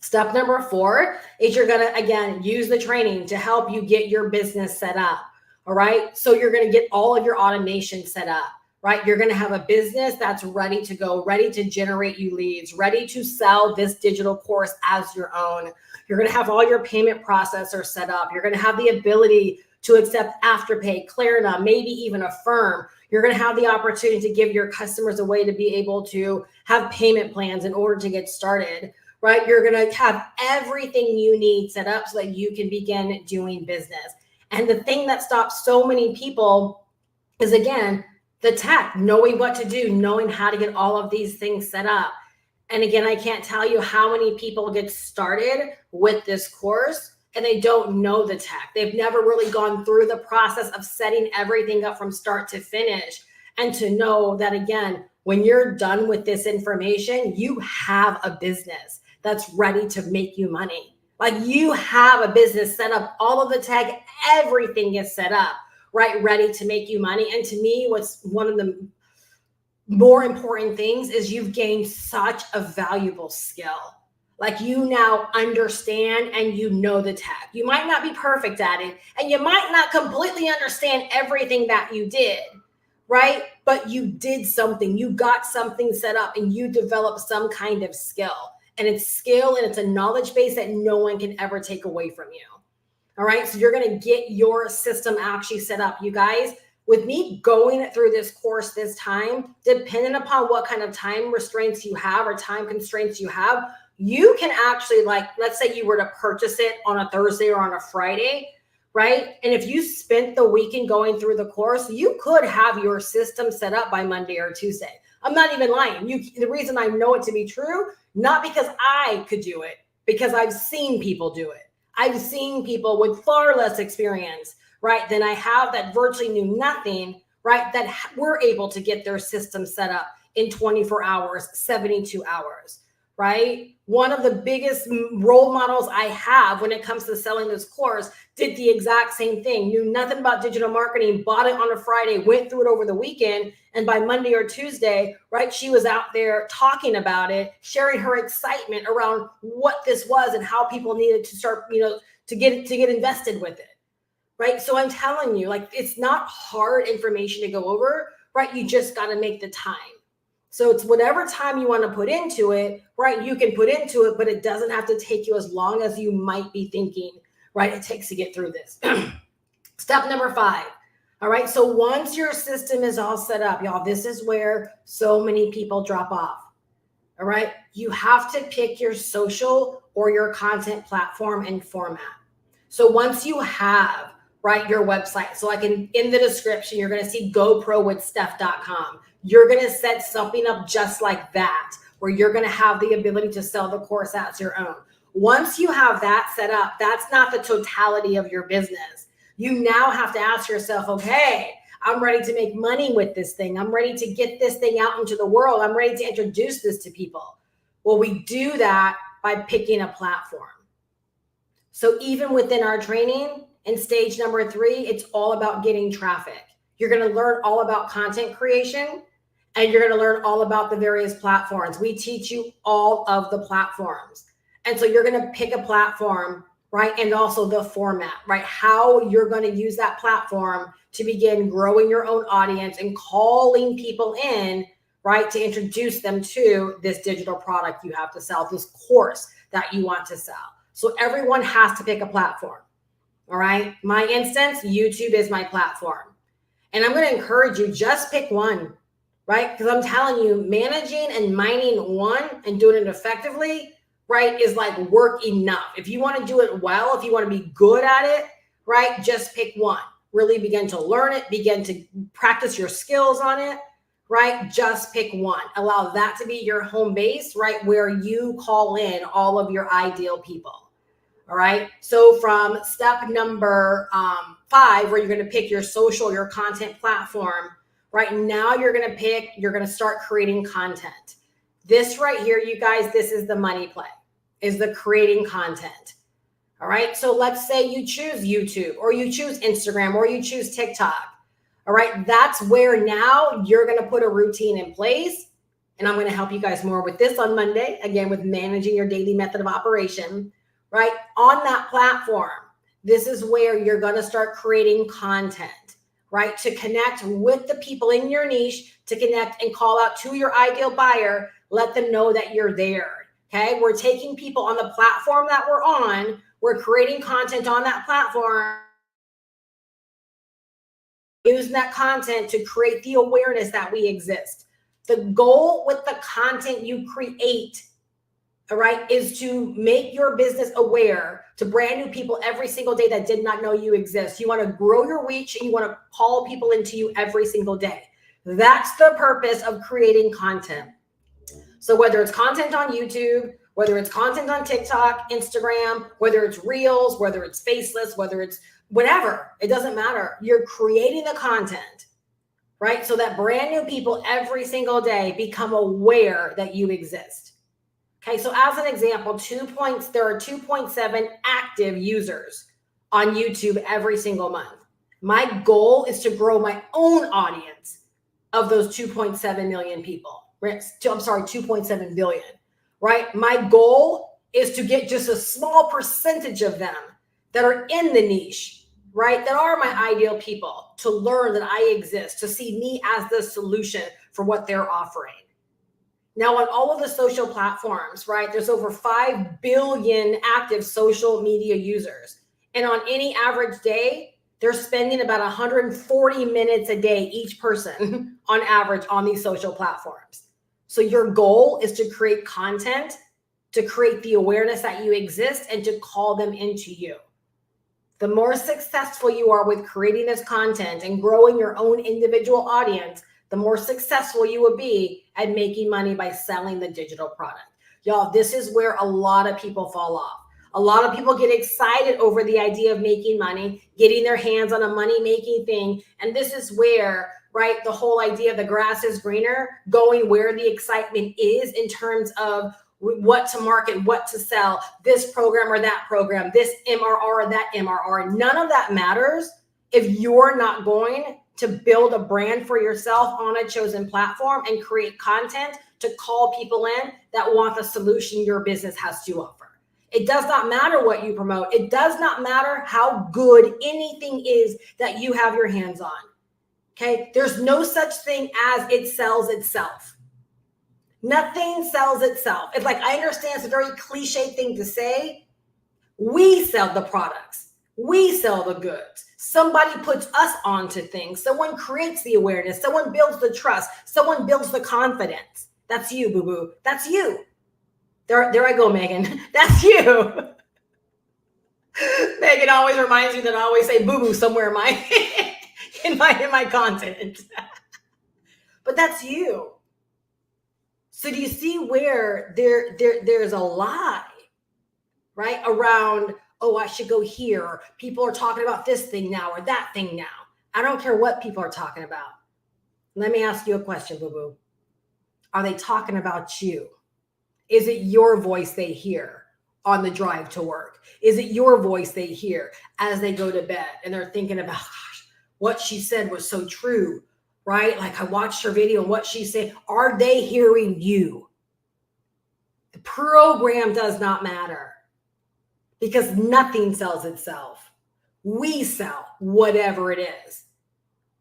A: Step number 4 is you're going to, again, use the training to help you get your business set up. All right. So you're going to get all of your automation set up, right? You're going to have a business that's ready to go, ready to generate you leads, ready to sell this digital course as your own. You're going to have all your payment processors set up. You're going to have the ability to accept Afterpay, Klarna, maybe even Affirm. You're going to have the opportunity to give your customers a way to be able to have payment plans in order to get started, right? You're going to have everything you need set up so that you can begin doing business. And the thing that stops so many people is, again, the tech, knowing what to do, knowing how to get all of these things set up. And again, I can't tell you how many people get started with this course and they don't know the tech. They've never really gone through the process of setting everything up from start to finish. And to know that, again, when you're done with this information, you have a business that's ready to make you money. Like, you have a business set up, all of the tech, everything is set up, right? Ready to make you money. And to me, what's one of the more important things is you've gained such a valuable skill. Like, you now understand and you know the tech. You might not be perfect at it, and you might not completely understand everything that you did, right? But you did something, you got something set up, and you developed some kind of skill. And it's skill and it's a knowledge base that no one can ever take away from you. All right. So you're going to get your system actually set up. You guys, with me going through this course this time, depending upon what kind of time restraints you have or time constraints you have, you can actually, like, let's say you were to purchase it on a Thursday or on a Friday, right? And if you spent the weekend going through the course, you could have your system set up by Monday or Tuesday. I'm not even lying. The reason I know it to be true, not because I could do it, because I've seen people do it. I've seen people with far less experience, right, than I have, that virtually knew nothing, right, that were able to get their system set up in 24 hours, 72 hours, right? One of the biggest role models I have when it comes to selling this course did the exact same thing, knew nothing about digital marketing, bought it on a Friday, went through it over the weekend. And by Monday or Tuesday, right, she was out there talking about it, sharing her excitement around what this was and how people needed to start, to get invested with it, right? So I'm telling you, like, it's not hard information to go over, right? You just got to make the time. So it's whatever time you want to put into it, right? You can put into it, but it doesn't have to take you as long as you might be thinking, right? It takes to get through this. Step number 5. All right. So once your system is all set up, y'all, this is where so many people drop off. All right. You have to pick your social or your content platform and format. So once you have, right, your website, so like in the description, you're going to see GoProWithSteph.com. You're going to set something up just like that, where you're going to have the ability to sell the course as your own. Once you have that set up, that's not the totality of your business. You now have to ask yourself, okay, I'm ready to make money with this thing. I'm ready to get this thing out into the world. I'm ready to introduce this to people. Well, we do that by picking a platform. So even within our training in stage number 3, it's all about getting traffic. You're going to learn all about content creation, and you're going to learn all about the various platforms. We teach you all of the platforms. And so you're going to pick a platform, right? And also the format, right? How you're going to use that platform to begin growing your own audience and calling people in, right? To introduce them to this digital product you have to sell, this course that you want to sell. So everyone has to pick a platform. All right. My instance, YouTube is my platform. And I'm going to encourage you, just pick one, right? Because I'm telling you, managing and mining one and doing it effectively, right, is like work enough. If you want to do it well, if you want to be good at it, right, just pick one. Really begin to learn it, begin to practice your skills on it, right? Just pick one. Allow that to be your home base, right, where you call in all of your ideal people. All right. So from step number 5, where you're going to pick your social, your content platform, right now you're going to start creating content. This right here, you guys, this is the money play, is the creating content. All right. So let's say you choose YouTube, or you choose Instagram, or you choose TikTok. All right. That's where now you're going to put a routine in place. And I'm going to help you guys more with this on Monday, again, with managing your daily method of operation, right? On that platform, this is where you're going to start creating content, right? To connect with the people in your niche, to connect and call out to your ideal buyer, let them know that you're there. Okay. We're taking people on the platform that we're on. We're creating content on that platform, using that content to create the awareness that we exist. The goal with the content you create, all right, is to make your business aware to brand new people every single day that did not know you exist. You want to grow your reach and you want to call people into you every single day. That's the purpose of creating content. So whether it's content on YouTube, whether it's content on TikTok, Instagram, whether it's Reels, whether it's Faceless, whether it's whatever, it doesn't matter. You're creating the content, right? So that brand new people every single day become aware that you exist. Okay, so as an example, there are 2.7 active users on YouTube every single month. My goal is to grow my own audience of those 2.7 million people. I'm sorry, 2.7 billion, right? My goal is to get just a small percentage of them that are in the niche, right? That are my ideal people to learn that I exist, to see me as the solution for what they're offering. Now, on all of the social platforms, right, there's over 5 billion active social media users. And on any average day, they're spending about 140 minutes a day, each person on average on these social platforms. So your goal is to create content, to create the awareness that you exist, and to call them into you. The more successful you are with creating this content and growing your own individual audience, the more successful you will be at making money by selling the digital product. Y'all, this is where a lot of people fall off. A lot of people get excited over the idea of making money, getting their hands on a money-making thing. And this is where, right, the whole idea of the grass is greener, going where the excitement is in terms of what to market, what to sell, this program or that program, this MRR or that MRR. None of that matters if you're not going to build a brand for yourself on a chosen platform and create content to call people in that want the solution your business has to offer. It does not matter what you promote. It does not matter how good anything is that you have your hands on. Okay? There's no such thing as it sells itself. Nothing sells itself. It's like, I understand it's a very cliche thing to say. We sell the products. We sell the goods. Somebody puts us onto things. Someone creates the awareness. Someone builds the trust. Someone builds the confidence. That's you, boo-boo. That's you. There I go, Megan. That's you. Megan always reminds me that I always say boo-boo somewhere in my content. But that's you. So do you see where there's a lie, right? Around, oh, I should go here. Or people are talking about this thing now or that thing now. I don't care what people are talking about. Let me ask you a question, boo-boo. Are they talking about you? Is it your voice they hear on the drive to work? Is it your voice they hear as they go to bed and they're thinking about, gosh, what she said was so true, right? Like, I watched her video and what she said. Are they hearing you? The program does not matter because nothing sells itself. We sell whatever it is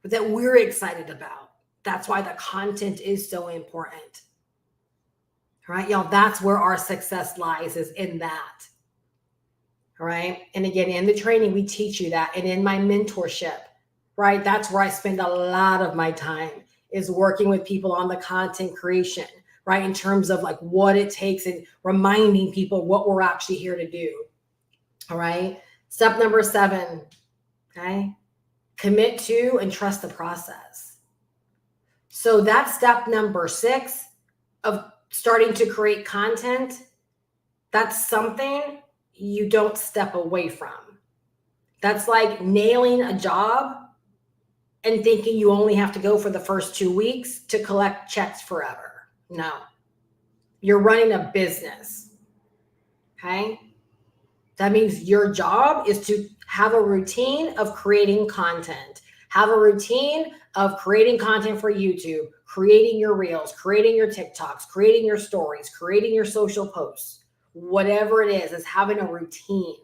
A: that we're excited about. That's why the content is so important. All right, y'all, that's where our success lies, is in that. All right. And again, in the training, we teach you that. And in my mentorship, right, that's where I spend a lot of my time, is working with people on the content creation, right, in terms of like what it takes and reminding people what we're actually here to do. All right. Step number 7, okay, commit to and trust the process. So that's step number 6 of starting to create content. That's something you don't step away from. That's like nailing a job and thinking you only have to go for the first 2 weeks to collect checks forever. No, you're running a business. Okay. That means your job is to have a routine of creating content, Have a routine of creating content for YouTube, creating your reels, creating your TikToks, creating your stories, creating your social posts. Whatever it is having a routine.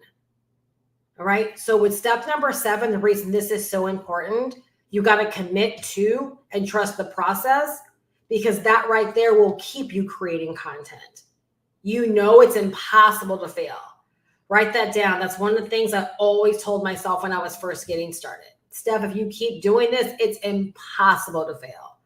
A: All right. So with step number 7, the reason this is so important, you got to commit to and trust the process, because that right there will keep you creating content. You know it's impossible to fail. Write that down. That's one of the things I always told myself when I was first getting started. Steph, if you keep doing this, it's impossible to fail.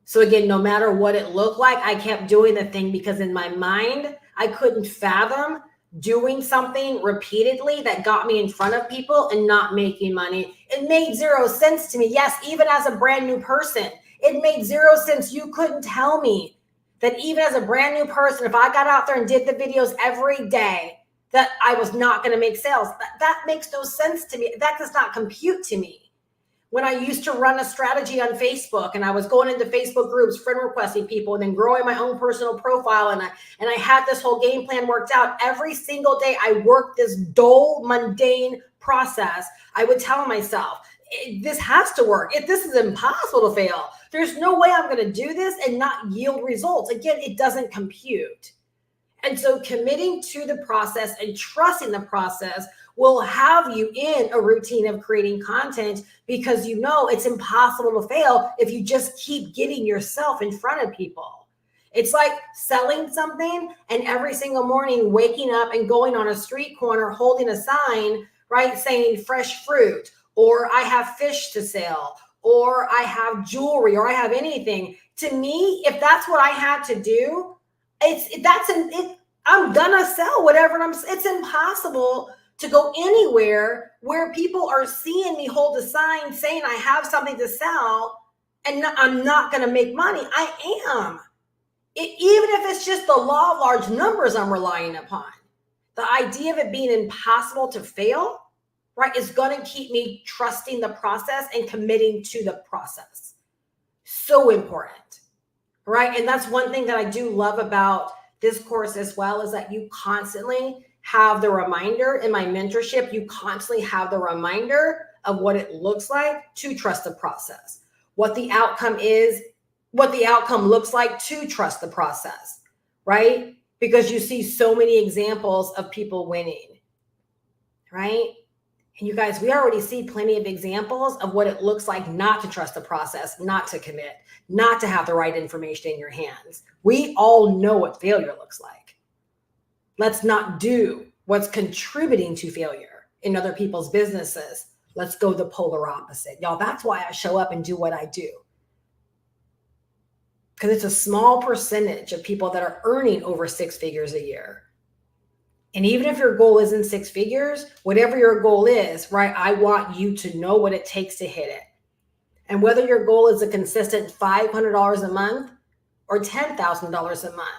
A: So again, no matter what it looked like, I kept doing the thing because in my mind, I couldn't fathom doing something repeatedly that got me in front of people and not making money. It made 0 sense to me. Yes, even as a brand new person, it made 0 sense. You couldn't tell me that even as a brand new person, if I got out there and did the videos every day, that I was not going to make sales. That makes no sense to me. That does not compute to me. When I used to run a strategy on Facebook and I was going into Facebook groups, friend requesting people, and then growing my own personal profile, and I had this whole game plan worked out. Every single day I worked this dull, mundane process. I would tell myself, this has to work. This is impossible to fail. There's no way I'm going to do this and not yield results. Again, it doesn't compute. And so committing to the process and trusting the process will have you in a routine of creating content, because you know it's impossible to fail if you just keep getting yourself in front of people. It's like selling something and every single morning waking up and going on a street corner holding a sign, right, saying fresh fruit, or I have fish to sell, or I have jewelry, or I have anything. To me, if that's what I had to do, I'm gonna sell whatever it's impossible to go anywhere where people are seeing me hold a sign saying I have something to sell and I'm not gonna make money. I am. Even if it's just the law of large numbers I'm relying upon. The idea of it being impossible to fail, right, is gonna keep me trusting the process and committing to the process. So important, right? And that's one thing that I do love about this course as well, is that you constantly have the reminder. In my mentorship, you constantly have the reminder of what it looks like to trust the process, what the outcome is, what the outcome looks like to trust the process, right? Because you see so many examples of people winning, right? And you guys, we already see plenty of examples of what it looks like not to trust the process, not to commit, not to have the right information in your hands. We all know what failure looks like. Let's not do what's contributing to failure in other people's businesses. Let's go the polar opposite. Y'all, that's why I show up and do what I do. Because it's a small percentage of people that are earning over 6 figures a year. And even if your goal isn't 6 figures, whatever your goal is, right, I want you to know what it takes to hit it. And whether your goal is a consistent $500 a month or $10,000 a month,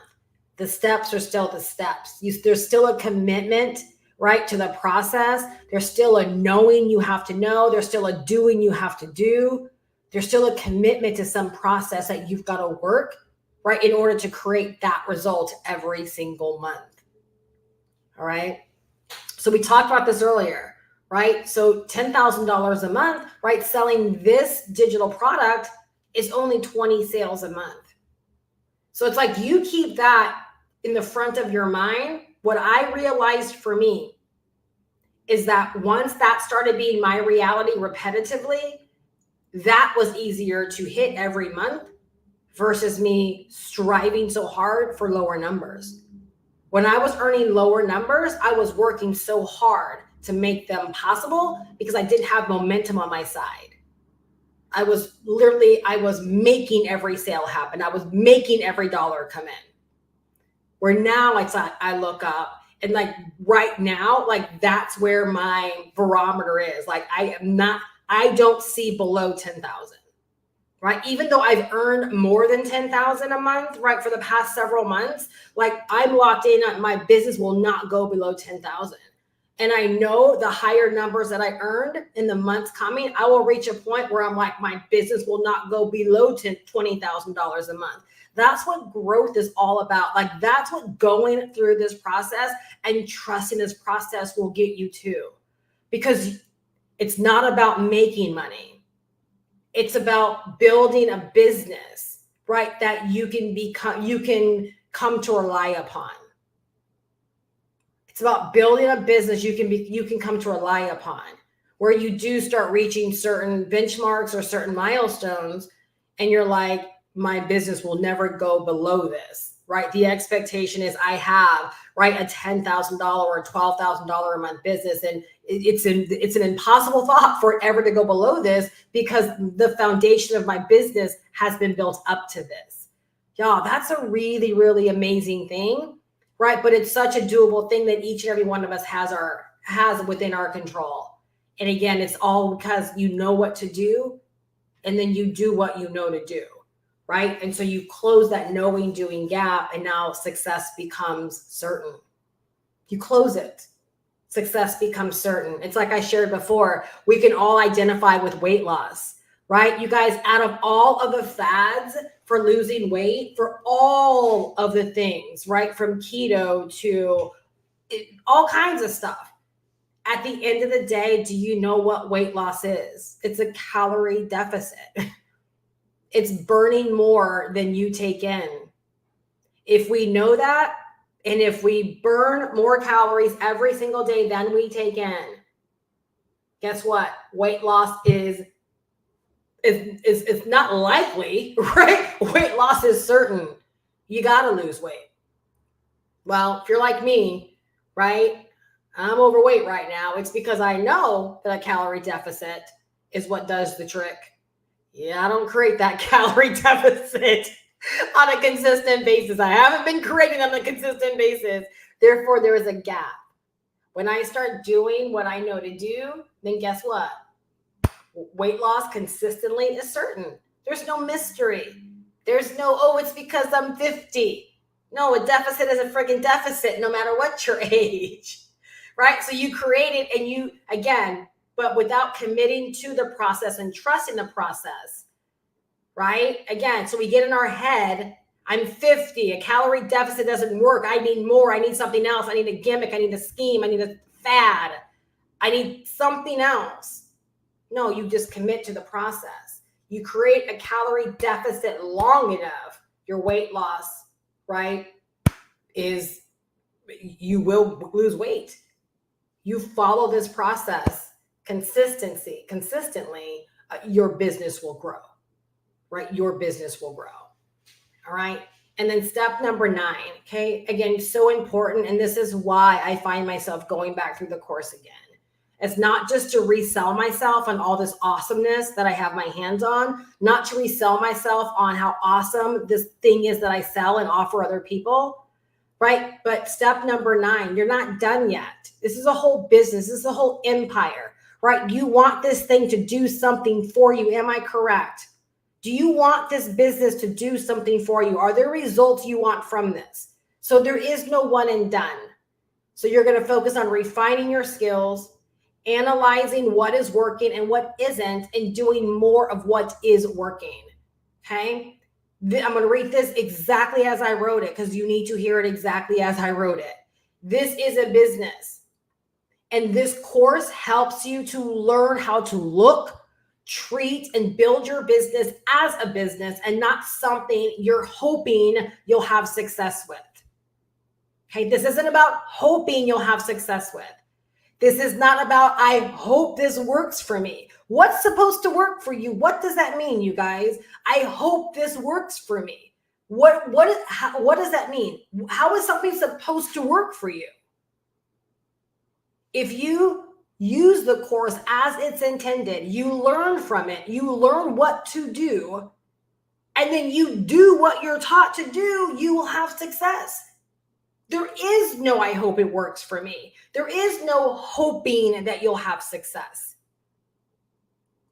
A: the steps are still the steps. There's still a commitment, right, to the process. There's still a knowing you have to know. There's still a doing you have to do. There's still a commitment to some process that you've got to work, right, in order to create that result every single month. All right. So we talked about this earlier, right? So $10,000 a month, right? Selling this digital product is only 20 sales a month. So it's like you keep that in the front of your mind. What I realized for me is that once that started being my reality repetitively, that was easier to hit every month versus me striving so hard for lower numbers. When I was earning lower numbers, I was working so hard to make them possible because I didn't have momentum on my side. I was making every sale happen. I was making every dollar come in. Where now I look up and like right now, like that's where my barometer is. Like I don't see below 10,000. Right? Even though I've earned more than 10,000 a month, right, for the past several months, like I'm locked in on my business will not go below 10,000. And I know the higher numbers that I earned in the months coming, I will reach a point where I'm like, my business will not go below $20,000 a month. That's what growth is all about. Like that's what going through this process and trusting this process will get you to, because it's not about making money. It's about building a business, right? That you can come to rely upon. It's about building a business you can come to rely upon, where you do start reaching certain benchmarks or certain milestones, and you're like, my business will never go below this, right? The expectation is I have, right, a $10,000 or $12,000 a month business, and it's an impossible thought for it ever to go below this, because the foundation of my business has been built up to this. Y'all, that's a really, really amazing thing, right? But it's such a doable thing that each and every one of us has within our control. And again, it's all because you know what to do, and then you do what you know to do, right? And so you close that knowing doing gap, and now success becomes certain. You close it. Success becomes certain. It's like I shared before, we can all identify with weight loss, right? You guys, out of all of the fads for losing weight, for all of the things, right? From keto to all kinds of stuff. At the end of the day, do you know what weight loss is? It's a calorie deficit. It's burning more than you take in. If we know that, and if we burn more calories every single day than we take in, guess what? Weight loss is not likely, right? Weight loss is certain. You got to lose weight. Well, if you're like me, right? I'm overweight right now. It's because I know that a calorie deficit is what does the trick. Yeah, I don't create that calorie deficit on a consistent basis. I haven't been creating on a consistent basis. Therefore, there is a gap. When I start doing what I know to do, then guess what? Weight loss consistently is certain. There's no mystery. There's no, oh, it's because I'm 50. No, a deficit is a freaking deficit no matter what your age, right? So you create it, and you, again, but without committing to the process and trusting the process, right? Again, so we get in our head, I'm 50, a calorie deficit doesn't work. I need more. I need something else. I need a gimmick. I need a scheme. I need a fad. I need something else. No, you just commit to the process. You create a calorie deficit long enough, your weight loss, right, is you will lose weight. You follow this process consistently, your business will grow, right? Your business will grow. All right. And then step number 9, okay? Again, so important. And this is why I find myself going back through the course again. It's not just to resell myself on all this awesomeness that I have my hands on, not to resell myself on how awesome this thing is that I sell and offer other people, right? But step number 9, you're not done yet. This is a whole business. This is a whole empire, right? You want this thing to do something for you. Am I correct? Do you want this business to do something for you? Are there results you want from this? So there is no one and done. So you're going to focus on refining your skills, analyzing what is working and what isn't, and doing more of what is working. Okay. I'm going to read this exactly as I wrote it, because you need to hear it exactly as I wrote it. This is a business, and this course helps you to learn how to look, treat, and build your business as a business, and not something you're hoping you'll have success with. Okay. This isn't about hoping you'll have success with. This is not about, I hope this works for me. What's supposed to work for you? What does that mean, you guys? I hope this works for me. What does that mean? How is something supposed to work for you? If you use the course as it's intended, you learn from it, you learn what to do, and then you do what you're taught to do, you will have success. There is no, I hope it works for me. There is no hoping that you'll have success.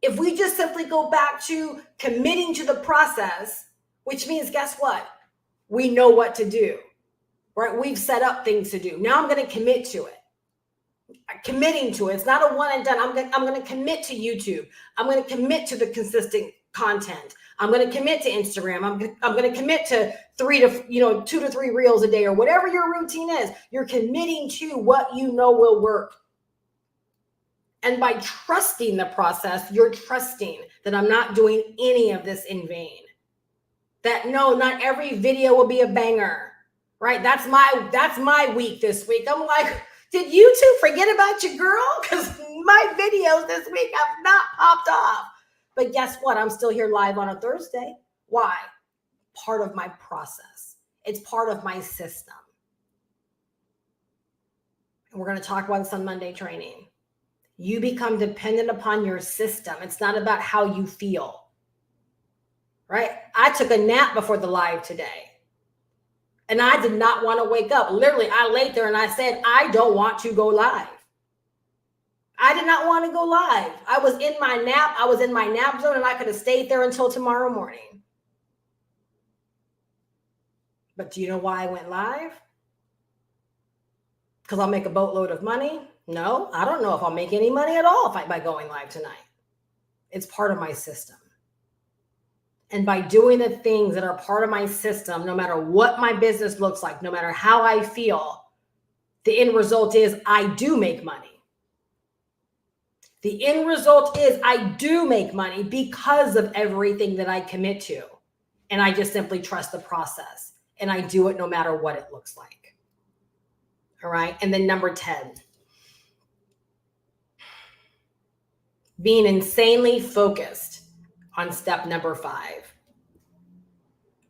A: If we just simply go back to committing to the process, which means, guess what? We know what to do, right? We've set up things to do. Now I'm going to commit to it. Committing to it. It's not a one and done. I'm going to commit to YouTube. I'm going to commit to the consistent content. I'm going to commit to Instagram. I'm going to commit to 2 to 3 reels a day, or whatever your routine is. You're committing to what you know will work. And by trusting the process, you're trusting, that I'm not doing any of this in vain. That no, not every video will be a banger, right? That's my week this week. I'm like, did YouTube forget about your girl? Because my videos this week have not popped off. But guess what? I'm still here live on a Thursday. Why? Part of my process. It's part of my system. And we're going to talk about this on Monday training. You become dependent upon your system. It's not about how you feel, right? I took a nap before the live today. And I did not want to wake up. Literally, I laid there and I said, I don't want to go live. I did not want to go live. I was in my nap. I was in my nap zone and I could have stayed there until tomorrow morning. But do you know why I went live? Because I'll make a boatload of money? No, I don't know if I'll make any money at all by going live tonight. It's part of my system. And by doing the things that are part of my system, no matter what my business looks like, no matter how I feel, the end result is I do make money. The end result is I do make money because of everything that I commit to. And I just simply trust the process. And I do it no matter what it looks like. All right. And then number 10, being insanely focused on step number 5,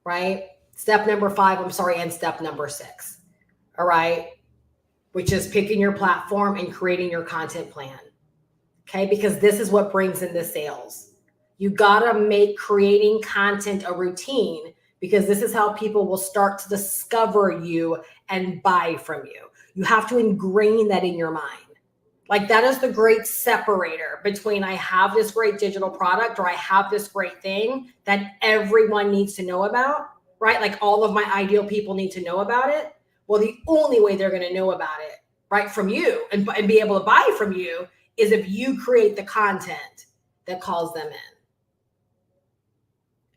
A: right? Step number 5, and step number 6, all right? Which is picking your platform and creating your content plan, okay? Because this is what brings in the sales. You gotta make creating content a routine, because this is how people will start to discover you and buy from you. You have to ingrain that in your mind. Like, that is the great separator between I have this great digital product or I have this great thing that everyone needs to know about, right? Like, all of my ideal people need to know about it. Well, the only way they're going to know about it, right, from you and be able to buy from you is if you create the content that calls them in,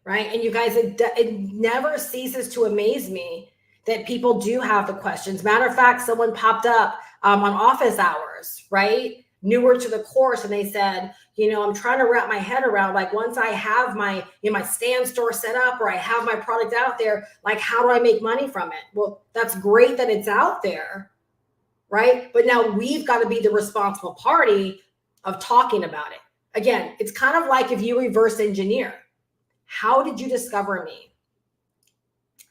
A: right? And you guys, it never ceases to amaze me that people do have the questions. Matter of fact, someone popped up on office hours, right? Newer to the course. And they said, I'm trying to wrap my head around, like, once I have my, my stand store set up or I have my product out there, like, how do I make money from it? Well, that's great that it's out there, right? But now we've got to be the responsible party of talking about it. Again, it's kind of like if you reverse engineer. How did you discover me?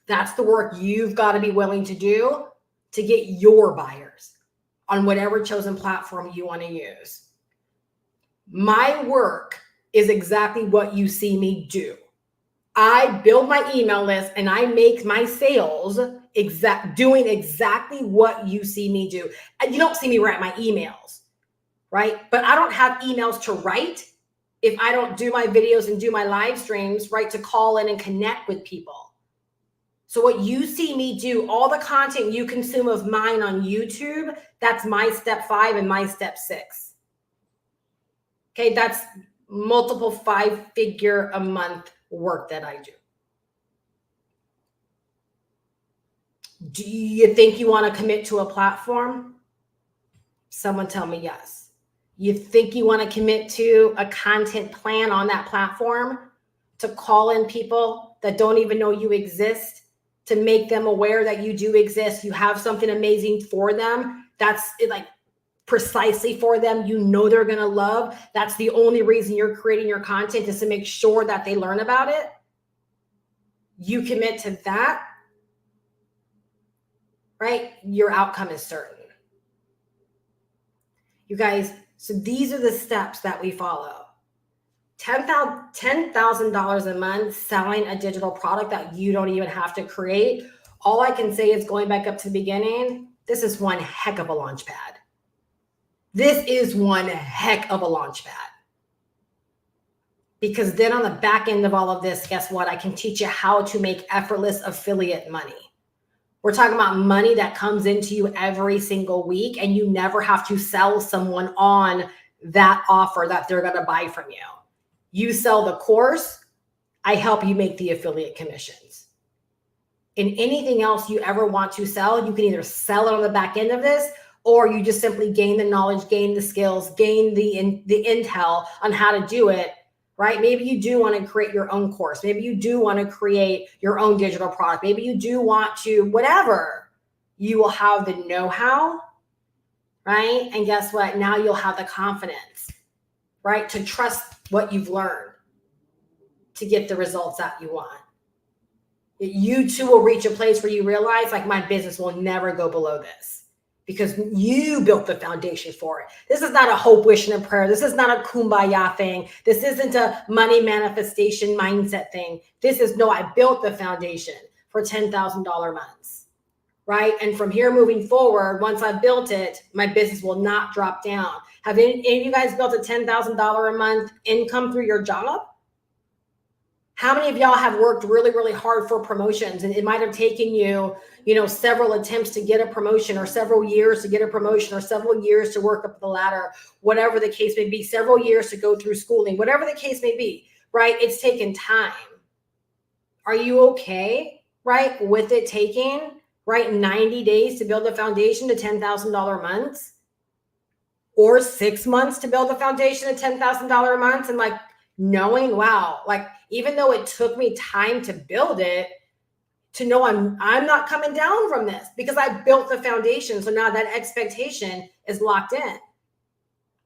A: That's the work you've got to be willing to do to get your buyers on whatever chosen platform you want to use. My work is exactly what you see me do. I build my email list and I make my sales doing exactly what you see me do. And you don't see me write my emails, right? But I don't have emails to write if I don't do my videos and do my live streams, right, to call in and connect with people. So what you see me do, all the content you consume of mine on YouTube, that's my step 5 and my step 6. Okay, that's multiple 5-figure a month work that I do. Do you think you want to commit to a platform? Someone tell me yes. You think you want to commit to a content plan on that platform to call in people that don't even know you exist, to make them aware that you do exist, you have something amazing for them that's like precisely for them, they're going to love. That's the only reason you're creating your content, is to make sure that they learn about it. You commit to that, right? Your outcome is certain. You guys, so these are the steps that we follow. $10,000 a month selling a digital product that you don't even have to create. All I can say is, going back up to the beginning, this is one heck of a launch pad. This is one heck of a launch pad. Because then on the back end of all of this, guess what? I can teach you how to make effortless affiliate money. We're talking about money that comes into you every single week, and you never have to sell someone on that offer that they're going to buy from you. You sell the course, I help you make the affiliate commissions. In anything else you ever want to sell, you can either sell it on the back end of this, or you just simply gain the knowledge, gain the skills, gain the intel on how to do it right? Maybe you do want to create your own course. Maybe you do want to create your own digital product. Maybe you do want to, whatever. You will have the know-how, right? And guess what? Now you'll have the confidence, right? To trust what you've learned to get the results that you want. You too will reach a place where you realize, like, my business will never go below this because you built the foundation for it. This is not a hope, wish, and a prayer. This is not a kumbaya thing. This isn't a money manifestation mindset thing. This is, no, I built the foundation for $10,000 months, right? And from here moving forward, once I built it, my business will not drop down. Have any of you guys built a $10,000 a month income through your job? How many of y'all have worked really, really hard for promotions, and it might have taken you, several attempts to get a promotion, or several years to get a promotion, or several years to work up the ladder, whatever the case may be, several years to go through schooling, whatever the case may be, right? It's taken time. Are you okay, right, with it taking, right, 90 days to build a foundation to $10,000 months, or 6 months to build a foundation to $10,000 a month, and like knowing, wow, like, even though it took me time to build it, to know I'm not coming down from this because I built the foundation. So now that expectation is locked in,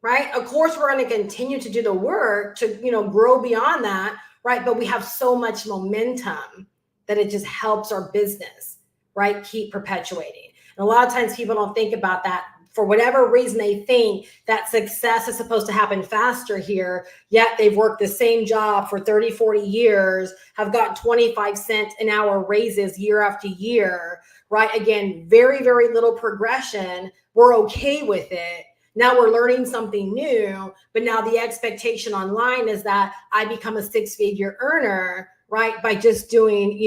A: right? Of course, we're going to continue to do the work to, grow beyond that, right? But we have so much momentum that it just helps our business, right, keep perpetuating. And a lot of times people don't think about that. For whatever reason, they think that success is supposed to happen faster here, yet they've worked the same job for 30, 40 years, have gotten 25 cents an hour raises year after year, right? Again, very, very little progression. We're okay with it. Now we're learning something new, but now the expectation online is that I become a 6-figure earner, right, by just doing,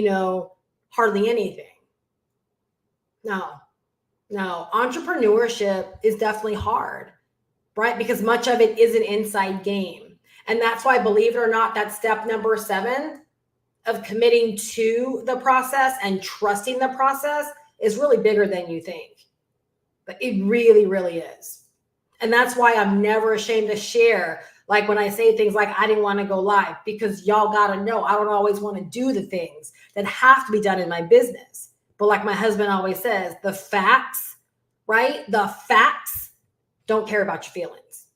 A: hardly anything. No, entrepreneurship is definitely hard, right? Because much of it is an inside game. And that's why, believe it or not, that step number 7 of committing to the process and trusting the process is really bigger than you think. But it really, really is. And that's why I'm never ashamed to share, like when I say things like, I didn't want to go live, because y'all got to know, I don't always want to do the things that have to be done in my business. But like my husband always says, the facts, right? The facts don't care about your feelings.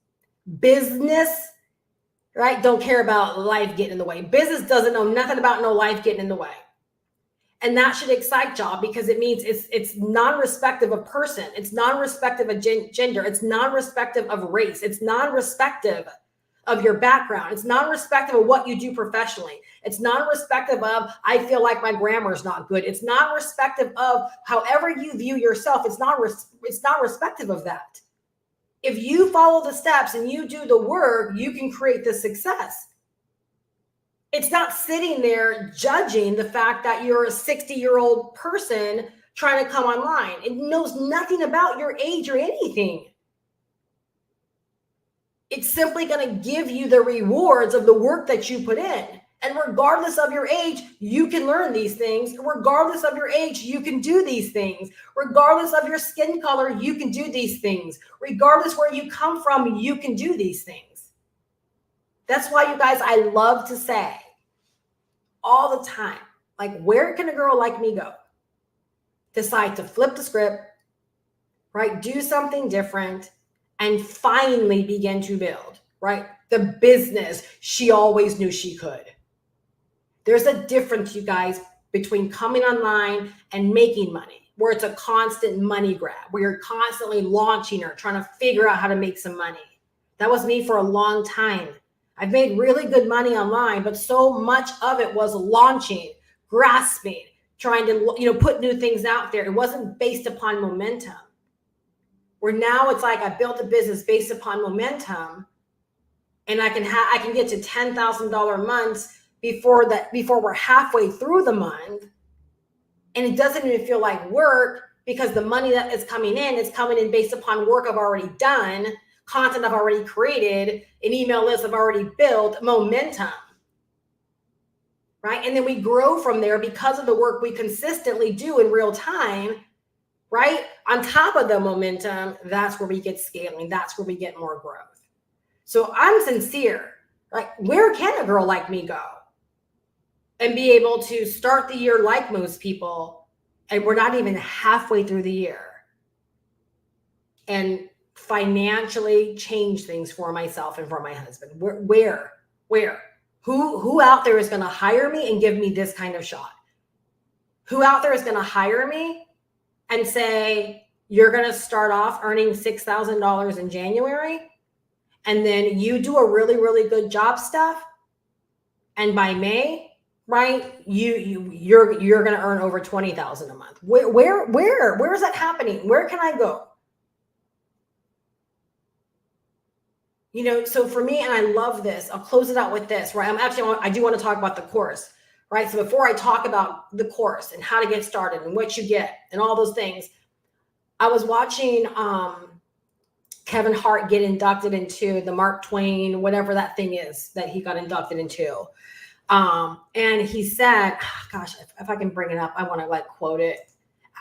A: Business, right? Don't care about life getting in the way. Business doesn't know nothing about no life getting in the way. And that should excite y'all, because it means it's non-respective of person. It's non-respective of gender. It's non-respective of race. It's non-respective of your background. It's non-respective of what you do professionally. It's non-respective of, I feel like my grammar is not good. It's non-respective of however you view yourself. It's not respective of that. If you follow the steps and you do the work, you can create the success. It's not sitting there judging the fact that you're a 60-year-old person trying to come online. It knows nothing about your age or anything. It's simply going to give you the rewards of the work that you put in. And regardless of your age, you can learn these things. Regardless of your age, you can do these things. Regardless of your skin color, you can do these things. Regardless where you come from, you can do these things. That's why, you guys, I love to say all the time, like, where can a girl like me go? Decide to flip the script, right? Do something different, and finally begin to build, right, the business she always knew she could. There's a difference, you guys, between coming online and making money, where it's a constant money grab, where you're constantly launching or trying to figure out how to make some money. That was me for a long time. I've made really good money online, but so much of it was launching, grasping, trying to, put new things out there. It wasn't based upon momentum. Where now it's like I built a business based upon momentum, and I can get to $10,000 months before we're halfway through the month, and it doesn't even feel like work, because the money that is coming in is coming in based upon work I've already done, content I've already created, an email list I've already built, momentum, right? And then we grow from there because of the work we consistently do in real time. Right? On top of the momentum, that's where we get scaling. That's where we get more growth. So I'm sincere, Like, where can a girl like me go and be able to start the year like most people, and we're not even halfway through the year, and financially change things for myself and for my husband? Where? Who out there is going to hire me and give me this kind of shot? Who out there is going to hire me and say, you're going to start off earning $6,000 in January, and then you do a really, really good job, Steph, and by May, right, you're going to earn over $20,000 a month? Where is that happening? Where can I go? You know, so for me, and I love this, I'll close it out with this, right? I do want to talk about the course, right? So before I talk about the course and how to get started and what you get and all those things, I was watching Kevin Hart get inducted into the Mark Twain, whatever that thing is that he got inducted into. And he said, gosh, if I can bring it up, I want to like quote it.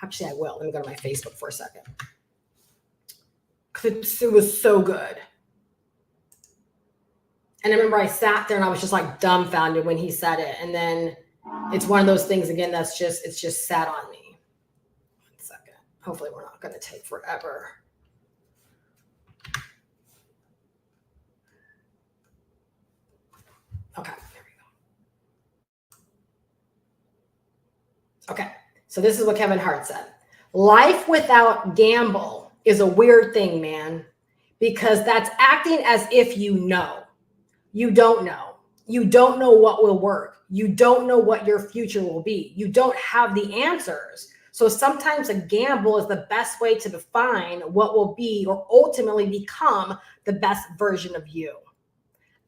A: Actually, I will. Let me go to my Facebook for a second. It was so good. And I remember I sat there and I was just like dumbfounded when he said it. And then it's one of those things again, it's just sat on me. 1 second. Hopefully we're not going to take forever. Okay, there we go. Okay, so this is what Kevin Hart said. Life without gamble is a weird thing, man, because that's acting as if you know. You don't know. You don't know what will work. You don't know what your future will be. You don't have the answers. So sometimes a gamble is the best way to define what will be or ultimately become the best version of you.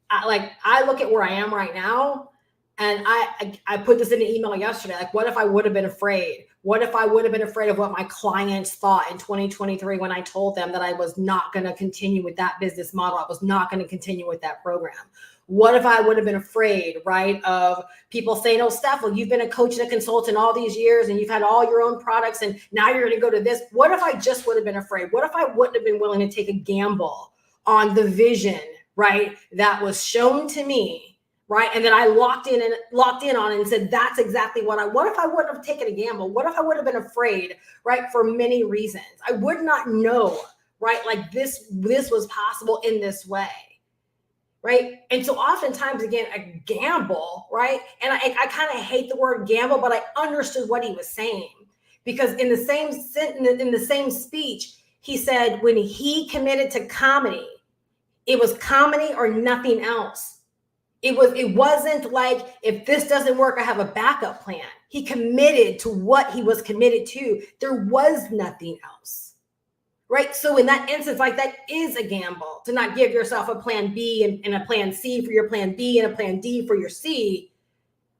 A: I look at where I am right now, and I put this in an email yesterday. Like, what if I would have been afraid? What if I would have been afraid of what my clients thought in 2023 when I told them that I was not going to continue with that business model? I was not going to continue with that program. What if I would have been afraid, right, of people saying, oh, Steph, well, you've been a coach and a consultant all these years and you've had all your own products and now you're going to go to this. What if I just would have been afraid? What if I wouldn't have been willing to take a gamble on the vision, right, that was shown to me? Right. And then I locked in on it and said, that's exactly what if I wouldn't have taken a gamble? What if I would have been afraid? Right. For many reasons. I would not know. Right. Like this was possible in this way. Right. And so oftentimes, again, a gamble. Right. And I kind of hate the word gamble, but I understood what he was saying, because in the same sentence, in the same speech, he said when he committed to comedy, it was comedy or nothing else. It wasn't like, if this doesn't work, I have a backup plan. He committed to what he was committed to. There was nothing else. Right. So in that instance, like, that is a gamble to not give yourself a plan B and a plan C for your plan B and a plan D for your C.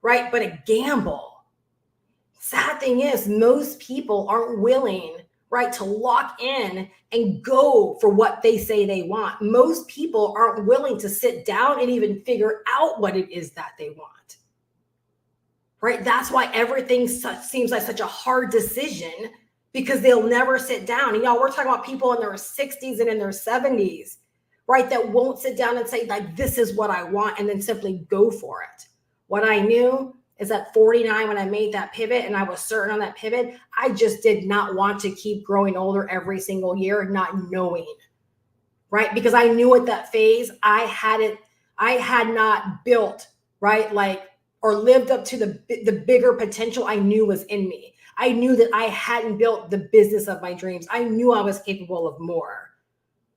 A: Right. But a gamble. Sad thing is, most people aren't willing, right, to lock in and go for what they say they want. Most people aren't willing to sit down and even figure out what it is that they want. Right? That's why everything seems like such a hard decision, because they'll never sit down. And y'all, we're talking about people in their 60s and in their 70s, right, that won't sit down and say, like, this is what I want, and then simply go for it. What I knew is at 49, when I made that pivot and I was certain on that pivot, I just did not want to keep growing older every single year, not knowing, right? Because I knew at that phase, I had not built, right, like, or lived up to the bigger potential I knew was in me. I knew that I hadn't built the business of my dreams. I knew I was capable of more.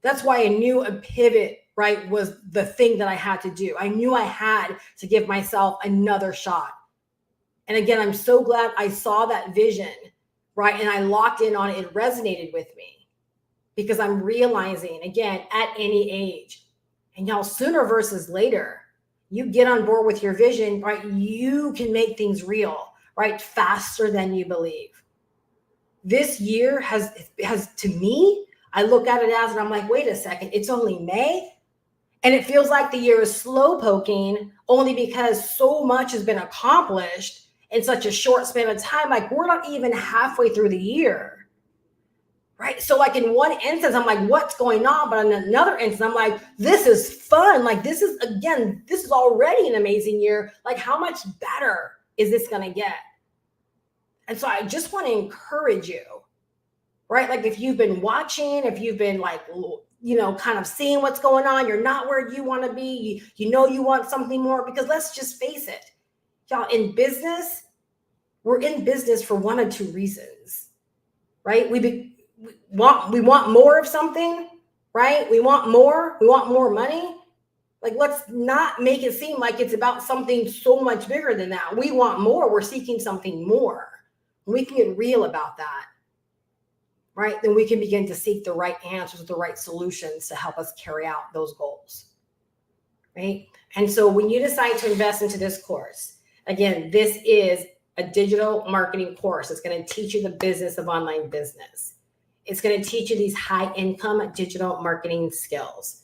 A: That's why I knew a pivot, right, was the thing that I had to do. I knew I had to give myself another shot. And again, I'm so glad I saw that vision, right? And I locked in on it. It resonated with me, because I'm realizing, again, at any age, and y'all, sooner versus later, you get on board with your vision, right? You can make things real, right? Faster than you believe. This year has to me, I look at it as, and I'm like, wait a second, it's only May. And it feels like the year is slow poking only because so much has been accomplished in such a short span of time. Like, we're not even halfway through the year, right? So like in one instance, I'm like, what's going on? But in another instance, I'm like, this is fun. Like this is already an amazing year. Like how much better is this going to get? And so I just want to encourage you, right? Like if you've been watching, if you've been like, kind of seeing what's going on, you're not where you want to be, you want something more, because let's just face it, y'all, in business, we're in business for one of two reasons, right? We want more of something, right? We want more money. Like, let's not make it seem like it's about something so much bigger than that. We want more. We're seeking something more. We can get real about that, right? Then we can begin to seek the right answers, the right solutions to help us carry out those goals, right? And so when you decide to invest into this course, again, this is a digital marketing course. It's going to teach you the business of online business. It's going to teach you these high income digital marketing skills.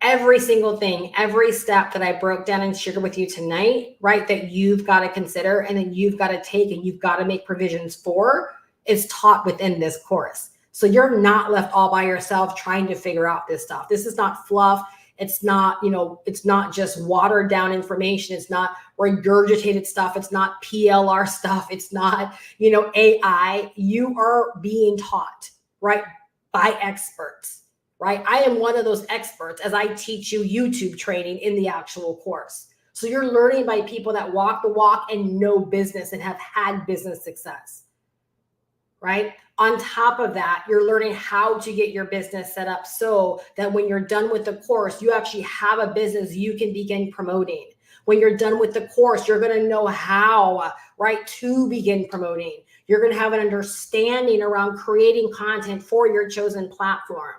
A: Every single thing, every step that I broke down and shared with you tonight, right, that you've got to consider and then you've got to take and you've got to make provisions for, is taught within this course. So you're not left all by yourself trying to figure out this stuff. This is not fluff. It's not, it's not just watered down information. It's not regurgitated stuff. It's not PLR stuff. It's not, AI. You are being taught, right, by experts. Right? I am one of those experts as I teach you YouTube training in the actual course. So you're learning by people that walk the walk and know business and have had business success, right? On top of that, you're learning how to get your business set up so that when you're done with the course, you actually have a business you can begin promoting. When you're done with the course, you're going to know how, right, to begin promoting. You're going to have an understanding around creating content for your chosen platform.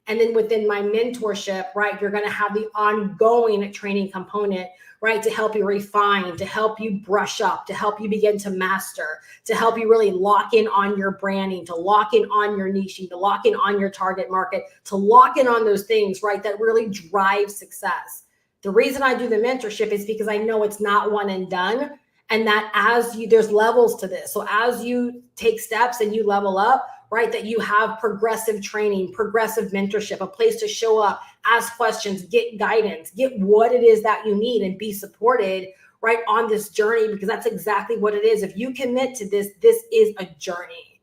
A: And then within my mentorship, right, you're going to have the ongoing training component, right, to help you refine, to help you brush up, to help you begin to master, to help you really lock in on your branding, to lock in on your niching, to lock in on your target market, to lock in on those things, right, that really drive success. The reason I do the mentorship is because I know it's not one and done, and that there's levels to this. So as you take steps and you level up, right, that you have progressive training, progressive mentorship, a place to show up, ask questions, get guidance, get what it is that you need, and be supported, right, on this journey, because that's exactly what it is. If you commit to this, this is a journey,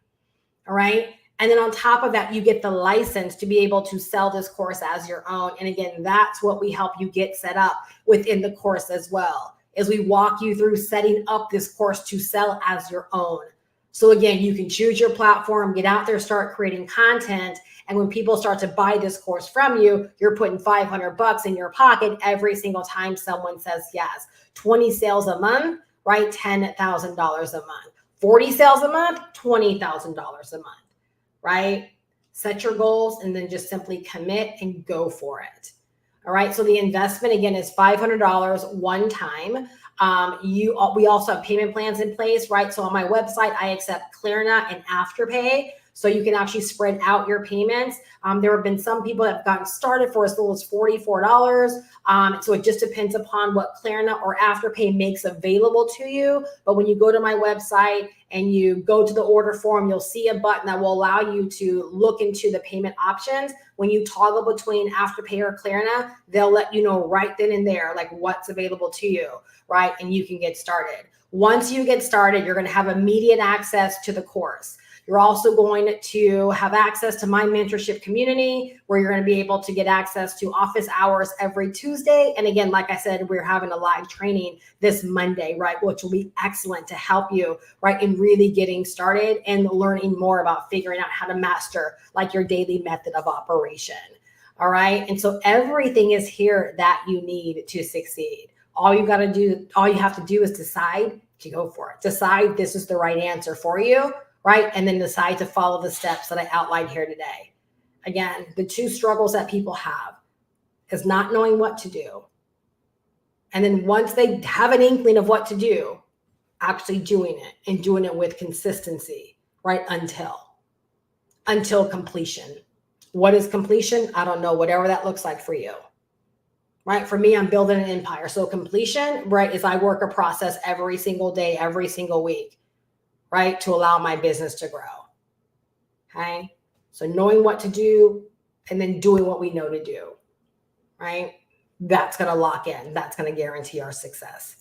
A: all right? And then on top of that, you get the license to be able to sell this course as your own. And again, that's what we help you get set up within the course as well, as we walk you through setting up this course to sell as your own. So again, you can choose your platform, get out there, start creating content. And when people start to buy this course from you, you're putting $500 in your pocket every single time someone says yes. 20 sales a month, right? $10,000 a month. 40 sales a month, $20,000 a month, right? Set your goals and then just simply commit and go for it. All right. So the investment, again, is $500 one time. We also have payment plans in place, right? So on my website, I accept Klarna and Afterpay. So you can actually spread out your payments. There have been some people that have gotten started for as little as $44. So it just depends upon what Klarna or Afterpay makes available to you. But when you go to my website and you go to the order form, you'll see a button that will allow you to look into the payment options. When you toggle between Afterpay or Klarna, they'll let you know right then and there, like what's available to you, right? And you can get started. Once you get started, you're going to have immediate access to the course. You're also going to have access to my mentorship community, where you're going to be able to get access to office hours every Tuesday. And again, like I said, we're having a live training this Monday, right, which will be excellent to help you, right, in really getting started and learning more about figuring out how to master like your daily method of operation. All right. And so everything is here that you need to succeed. All you have to do is decide to go for it. Decide this is the right answer for you. Right? And then decide to follow the steps that I outlined here today. Again, the two struggles that people have is not knowing what to do. And then once they have an inkling of what to do, actually doing it and doing it with consistency, right? Until completion. What is completion? I don't know, whatever that looks like for you. Right? For me, I'm building an empire. So completion, right, is I work a process every single day, every single week, right, to allow my business to grow. Okay. So knowing what to do and then doing what we know to do, right? That's going to lock in. That's going to guarantee our success.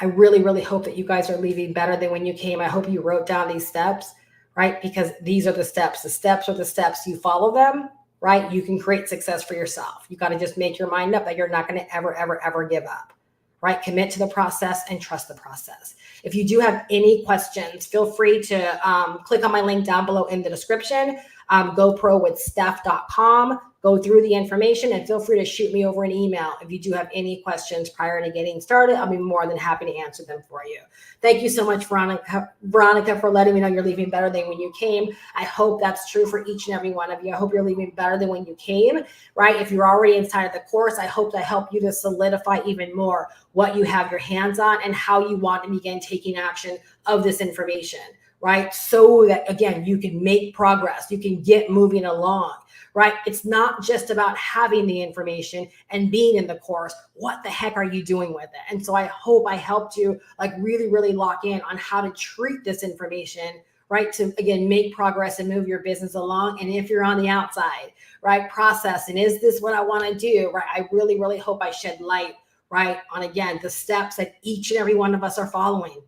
A: I really, really hope that you guys are leaving better than when you came. I hope you wrote down these steps, right? Because these are the steps. The steps are the steps. You follow them, right? You can create success for yourself. You got to just make your mind up that you're not going to ever, ever, ever give up, right? Commit to the process and trust the process. If you do have any questions, feel free to click on my link down below in the description. GoProWithSteph.com. Go through the information and feel free to shoot me over an email if you do have any questions prior to getting started. I'll be more than happy to answer them for you. Thank you so much, Veronica, for letting me know you're leaving better than when you came. I hope that's true for each and every one of you. I hope you're leaving better than when you came, right? If you're already inside of the course, I hope to help you to solidify even more what you have your hands on and how you want to begin taking action of this information, right? So that, again, you can make progress, you can get moving along, right? It's not just about having the information and being in the course. What the heck are you doing with it? And so I hope I helped you like really, really lock in on how to treat this information, right? To, again, make progress and move your business along. And if you're on the outside, right, process, and is this what I want to do, right? I really, really hope I shed light, right, on, again, the steps that each and every one of us are following,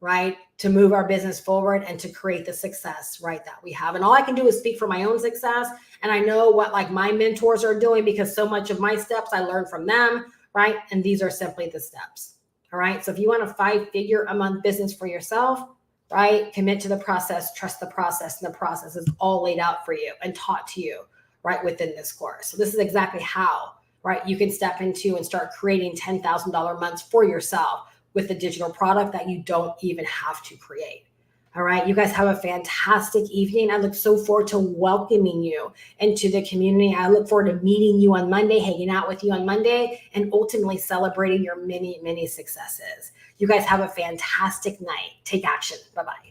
A: right, to move our business forward and to create the success, right, that we have. And all I can do is speak for my own success. And I know what like my mentors are doing because so much of my steps I learned from them, right? And these are simply the steps. All right. So if you want a 5-figure a month business for yourself, right, commit to the process, trust the process, and the process is all laid out for you and taught to you, right, within this course. So this is exactly how, right, you can step into and start creating $10,000 months for yourself with the digital product that you don't even have to create. All right. You guys have a fantastic evening. I look so forward to welcoming you into the community. I look forward to meeting you on Monday, hanging out with you on Monday, and ultimately celebrating your many, many successes. You guys have a fantastic night. Take action. Bye-bye.